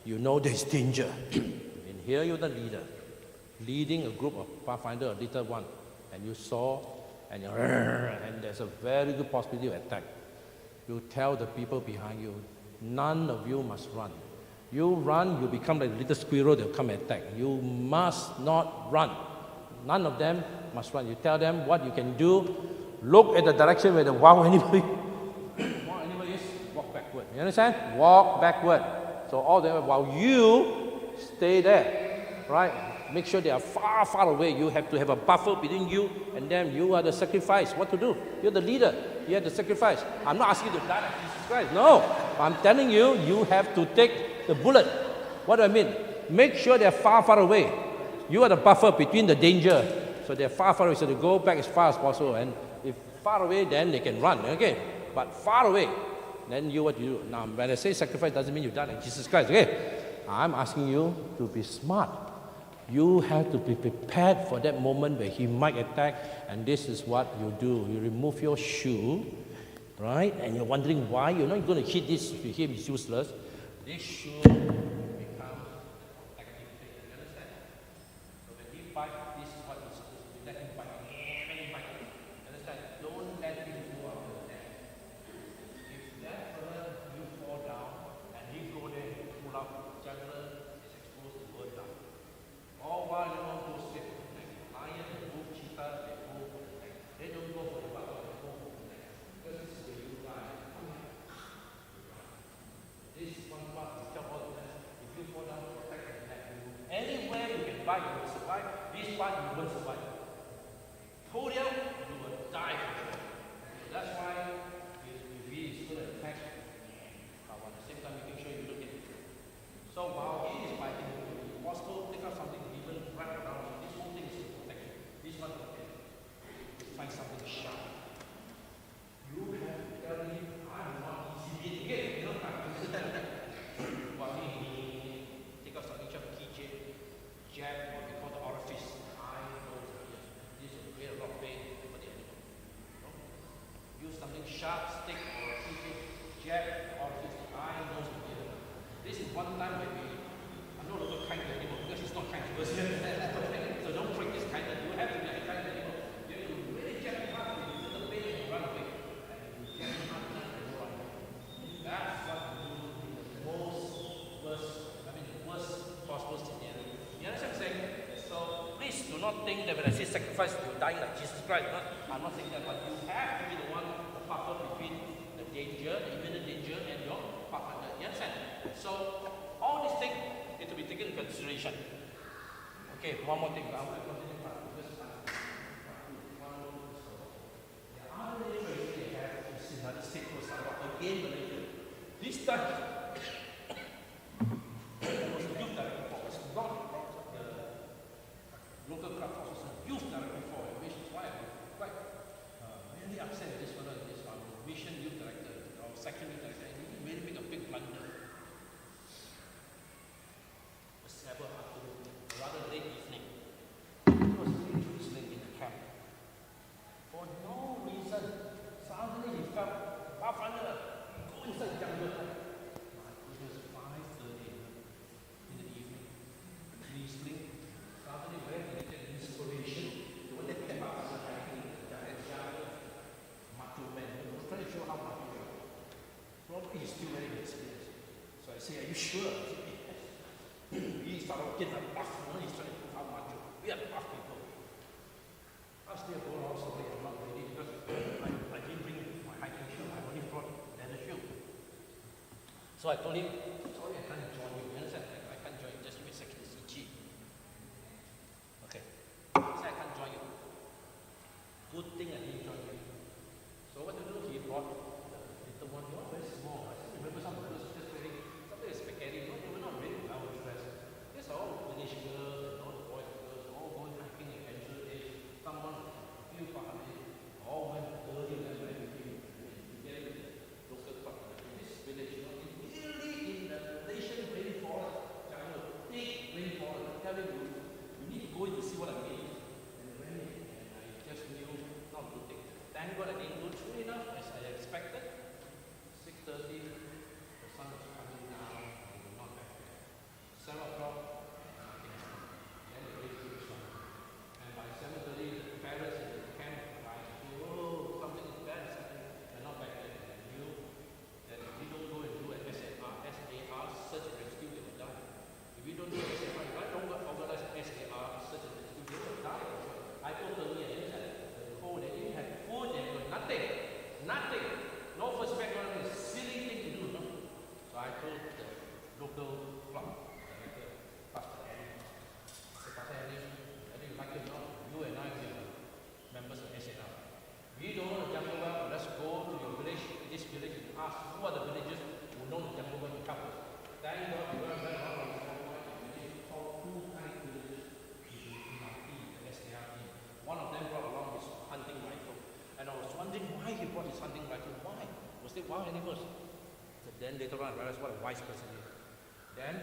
You know there's danger. And here you're the leader, leading a group of Pathfinder, a little one, and you saw, and there's a very good possibility of attack. You tell the people behind you, none of you must run. You run, you become like a little squirrel, they'll come and attack. You must not run. None of them must run. You tell them what you can do. Look at the direction where the wild animal is. Walk backward. You understand? Walk backward. So all them, while you stay there, right? Make sure they are far, far away. You have to have a buffer between you and them. You are the sacrifice. What to do? You're the leader. You have to sacrifice. I'm not asking you to die like Jesus Christ. No. I'm telling you, you have to take the bullet. What do I mean? Make sure they're far, far away. You are the buffer between the danger. So they're far, far away. So they go back as far as possible. And if far away, then they can run. Okay? But far away, then you what you do. Now, when I say sacrifice, doesn't mean you die like Jesus Christ. Okay? I'm asking you to be smart. You have to be prepared for that moment where he might attack, and this is what you do. You remove your shoe, right? And you're wondering why. You're not going to hit this if you hit it's useless. This shoe becomes active thing. You understand? So when he bites, this is what he's supposed to do. Let him bite. Let him bite. You understand? Don't let him go out of the net. If that fella, you fall down, and he go there and pull up, jungler is exposed to burn down. All while you don't go straight for the neck. Lion, they move, cheetah, they go for the neck. They don't go for the butt, they go for the neck. Because this is where you die. This is one part we tell all of them. If you fall down, protect the neck. Anywhere you can bite, you will survive. This part you won't survive. Podium, you will die for sure. So that's why if he is going to attack, at the same time making sure you look at it. So while he is fighting, if possible, take out something even wrap around. This whole thing is to protect you. This one is okay. Find something sharp. You have to tell him, I'm not easy again. You know, while he take out something sharp, keychain, jab, what we call the orifice. I know this will create a lot of pain for the animal. No? Use something sharp, stick, or keychain, jab, the orifice. I know the animal. This is one time where I'm not a little kind to animal because it's not kind to us. So don't practice kindness. You have to be a kind to animal. You have to really jab him hard, you feel the pain and run away. And you jab him hard and run away. That's what you do in the worst possible scenario. You understand what I'm saying? So please do not think that when I say sacrifice, you're dying like Jesus Christ. I'm not saying that, but you have to be the one to buffer between the danger, the imminent danger, and your Pathfinder. You understand? So all these things need to be taken into consideration. Okay, one more thing. I will continue because the other illustration they have is another state for Sarawak, again Malaysia. This time, it was a youth director for us, not the local club force, it was a youth director for it, which is why I'm quite really upset with this one, mission youth director, or section youth director, and he really make a big blunder. A Sabbath afternoon, rather late evening, he was drizzling in the camp. For no reason, suddenly he felt, Pathfinder, go inside the jungle. My goodness, 5:30 in the evening, drizzling. Suddenly, where did he get inspiration? The one that came out was hiking in the jungle, macho man. He was trying to show how macho he was. Probably he's still very inexperienced. So I say, are you sure? He started getting a buff, he's trying to prove how macho. We are buff people. I was there going also late, I'm not ready because I didn't bring my hiking shoe, I only brought leather shoe. So I told him, sorry, I can't join you. You understand? I can't join you, just give me a second, it's itchy. Okay. I said I can't join you. Good thing I didn't join you. So what to do? He brought the little one, very small. I still remember some of those just wearing something like spaghetti. No, they were not really well dressed. These are all Finnish girls and all the boys and girls, all going hiking adventure days. Someone, a few families, all went early and then went to get in the local club. This village, really in the Malaysian rainforest, jungle, big rainforest. I'm telling you, you need to go in to see what I mean. And I went in and I just knew not to take. Thank God I didn't go through enough as I expected. 6:30, the sun was coming down, and we were not back there. 7 o'clock, nothing happened. Then the rain keeps on. And by 7:30, the parents in the camp arrived. Oh, something is bad, something. They're not back there. And I knew that if we don't go and do an SAR, search and rescue, they will die. If we don't do SAR, if I don't organize SAR, search and rescue, they will die. I told them, the cold, they didn't have food, they got nothing. Nothing. No first background is a silly thing to do, no? So I he brought his hunting rifle? Why? Was they wild animals? So then later on I realized what a wise person is. Then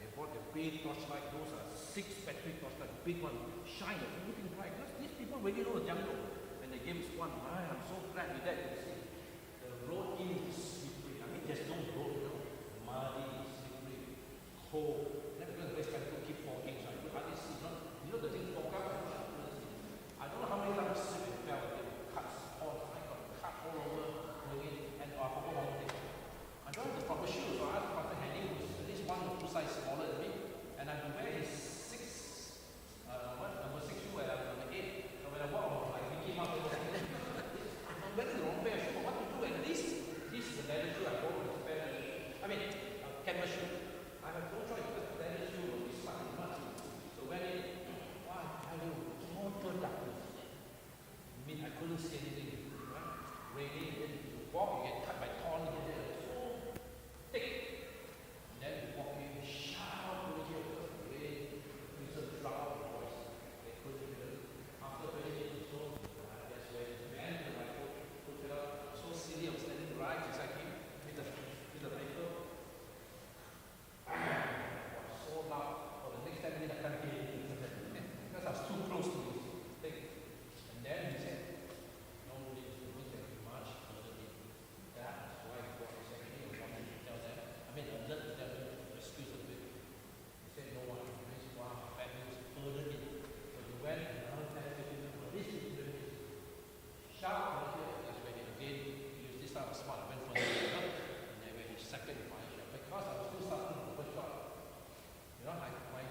they brought the big torchlight, those are 6 battery torchlight, big one, shine, looking bright. Because these people really know the jungle. And they gave us one. I'm so glad with that. You see, the road in is slippery. I mean, there's no road now. Muddy, slippery, cold. Then because the best people keep fogging, so I could hardly see. You know the thing fog up? I don't know how many times I slipped and fell. There were cuts all. I got cut all over going in, and I forgot one thing. I don't have the proper shoes, so I asked Pastor Henny, who's at least 1 or 2 sizes smaller than me, and I can wear his number 6 shoe and I'm number 8. So when I walk, I'm like Mickey Mouse. I'm wearing the wrong pair of shoes, but what to do? At least this is the leather shoe I bought with a pair of canvas shoe. I have no choice because the leather shoe will be stuck in mud. So when it, wow, I tell you, total darkness. I mean, I couldn't see anything. Right? Raining, then you walk, you get cut by thorns here, there, so thick. And then you walk in, shout over here, because the rain, it's a drought of voice. They couldn't hear it. After 20 minutes or so, that's where the man with the rifle took it out. So silly, I was standing right beside him with the rifle. It was so loud. For the next 10 minutes, I can't hear anything. Because I was too close to this thing. And then he said, no need to look at much further in. That is why he brought his second. He wanted to tell them. I mean, I learned to tell them to excuse a bit. He said, no one. He said, wow, bad news further in. So he went and another 10, 15 minutes. For this is sharp over here. That's when he again used this type of smart. I went further in. And then when he second fire shot. Because I was still starting the first shot. You know,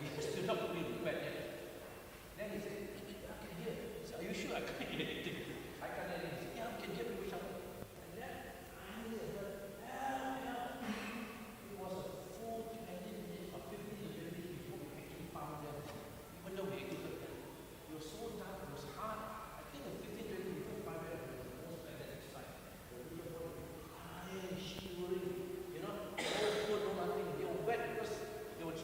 he was still not fully prepared yet. Then he said, I can hear. He said, are you sure? I can't hear anything. I can't hear anything. He said, yeah, I can hear people shouting. And then I heard, help. It was a full 20 minutes or 15 minutes before we actually found them. Even though we exited them. It was so dark, it was hard. I think the 15, 20 before we found them was the most magnetic side. The little boy was crying, shivering. You know, no food, no nothing. They were wet because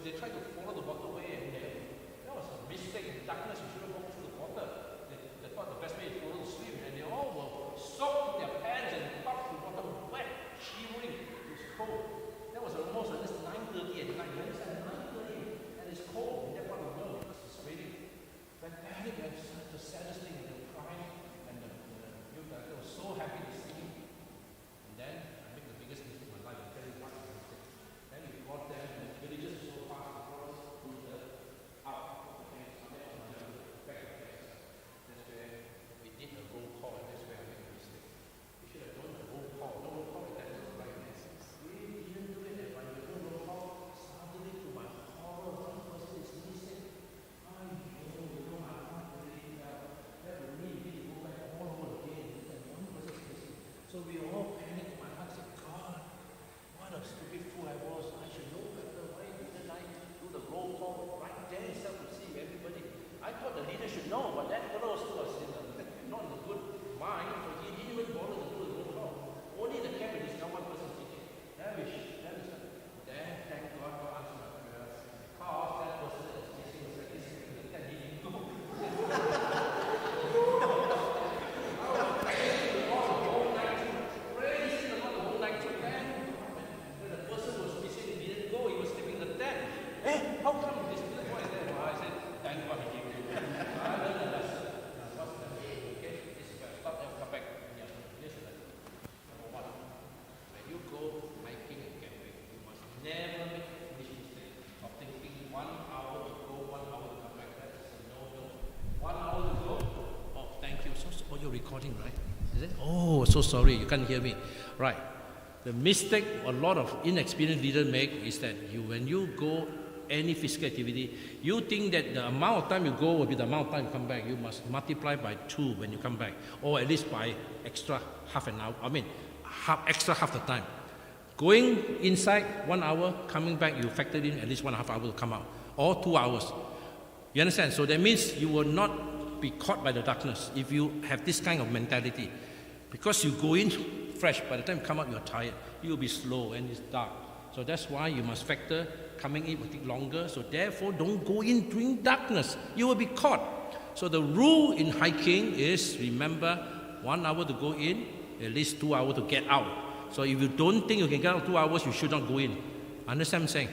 they tried to follow the waterway and that was a mistake. In darkness, you shouldn't walk through the water. They thought the best way is follow the stream, and they all were soaked in their pants and puffed to the bottom, wet, shivering. It was cold. That was almost at least 9:30 at night. You understand? 9:30, and it's cold in that part of the world because it's raining. But panic and the saddest thing, they were crying, and the youth director was so happy to see me. And then I made the biggest mistake of my life. I tell you what was the mistake. Then we brought them, and the villagers so fast across out. Back of the that's where we did the roll call, and that's where I made a mistake. We should have done the roll call. No roll call, that was the right answer. We didn't do it, and when we do roll call, suddenly to my horror, one person is listening. I know my heart really fell. That would mean we go back all over again, and one person is listening. So we all panicked. My heart said, God, what a stupid fool I was. I should know better. Why didn't I do the roll call right there instead of see everybody? I thought the leader should know, but that fellow was not in a good mind, so he didn't even bother to do the roll call. Only the camp is now one person speaking. Then thank God for answering my prayers. Because that person that was missing was like this, and then he didn't go. How come this little boy is there? Well, I said, thank God he gave me. I learned a lesson. What's the lesson? Okay, this is where I stop and come back. Yeah, this is the lesson. Number 1, when you go hiking and camping, you must never make the foolish mistake of thinking 1 hour to go, 1 hour to come back. That is a no-no. 1 hour to go. Oh, thank you. Oh, you're recording, right? Is it? Oh, so sorry, you can't hear me. Right. The mistake a lot of inexperienced leaders make is that when you go any physical activity, you think that the amount of time you go will be the amount of time you come back. You must multiply by 2 when you come back, or at least by extra half an hour. Extra half the time. Going inside 1 hour, coming back, you factor in at least 1.5 hours to come out, or 2 hours. You understand? So that means you will not be caught by the darkness if you have this kind of mentality. Because you go in fresh, by the time you come out, you're tired. You will be slow and it's dark. So that's why you must factor coming in will take longer. So therefore, don't go in during darkness. You will be caught. So the rule in hiking is, remember, 1 hour to go in, at least 2 hours to get out. So if you don't think you can get out 2 hours, you should not go in. Understand what I'm saying?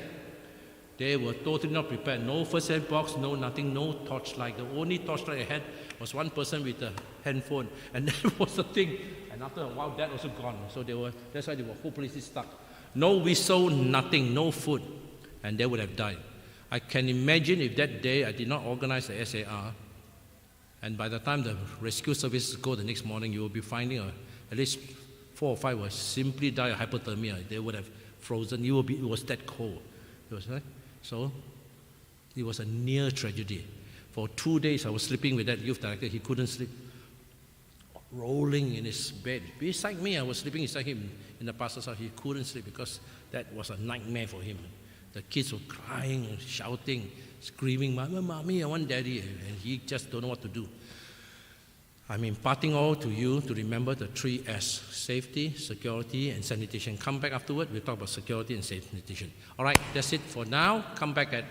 They were totally not prepared. No first aid box, no nothing, no torchlight. The only torchlight I had was one person with a handphone, and that was the thing. And after a while, that also gone. So that's why they were hopelessly stuck. No whistle, nothing, no food, and they would have died. I can imagine if that day I did not organize the SAR, and by the time the rescue services go the next morning, you will be finding at least 4 or 5 will simply die of hypothermia. They would have frozen. It was that cold. So it was a near tragedy. For 2 days, I was sleeping with that youth director. He couldn't sleep, rolling in his bed. Beside me, I was sleeping beside him in the pastor's house. He couldn't sleep because that was a nightmare for him. The kids were crying, shouting, screaming, "Mama, Mommy, I want Daddy," and he just don't know what to do. I'm imparting all to you to remember the 3 S: safety, security, and sanitation. Come back afterward, we'll talk about security and sanitation. All right, that's it for now. Come back at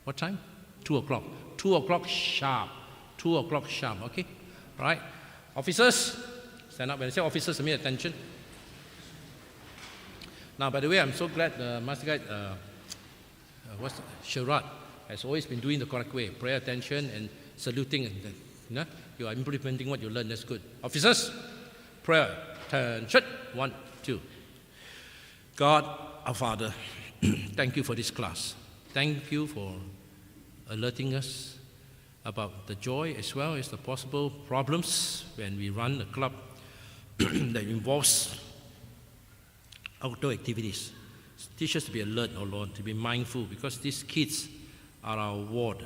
what time? 2 o'clock. 2 o'clock sharp. 2 o'clock sharp, okay? All right. Officers, stand up. When I say officers, I mean attention. Now, by the way, I'm so glad Master Guide Sherrod has always been doing the correct way. Pay attention and saluting. And, you are implementing what you learned. That's good. Officers, prayer, attention. 1, 2. God, our Father, thank you for this class. Thank you for alerting us about the joy as well as the possible problems when we run a club that involves outdoor activities. Teach us to be alert, oh Lord, to be mindful, because these kids are our ward,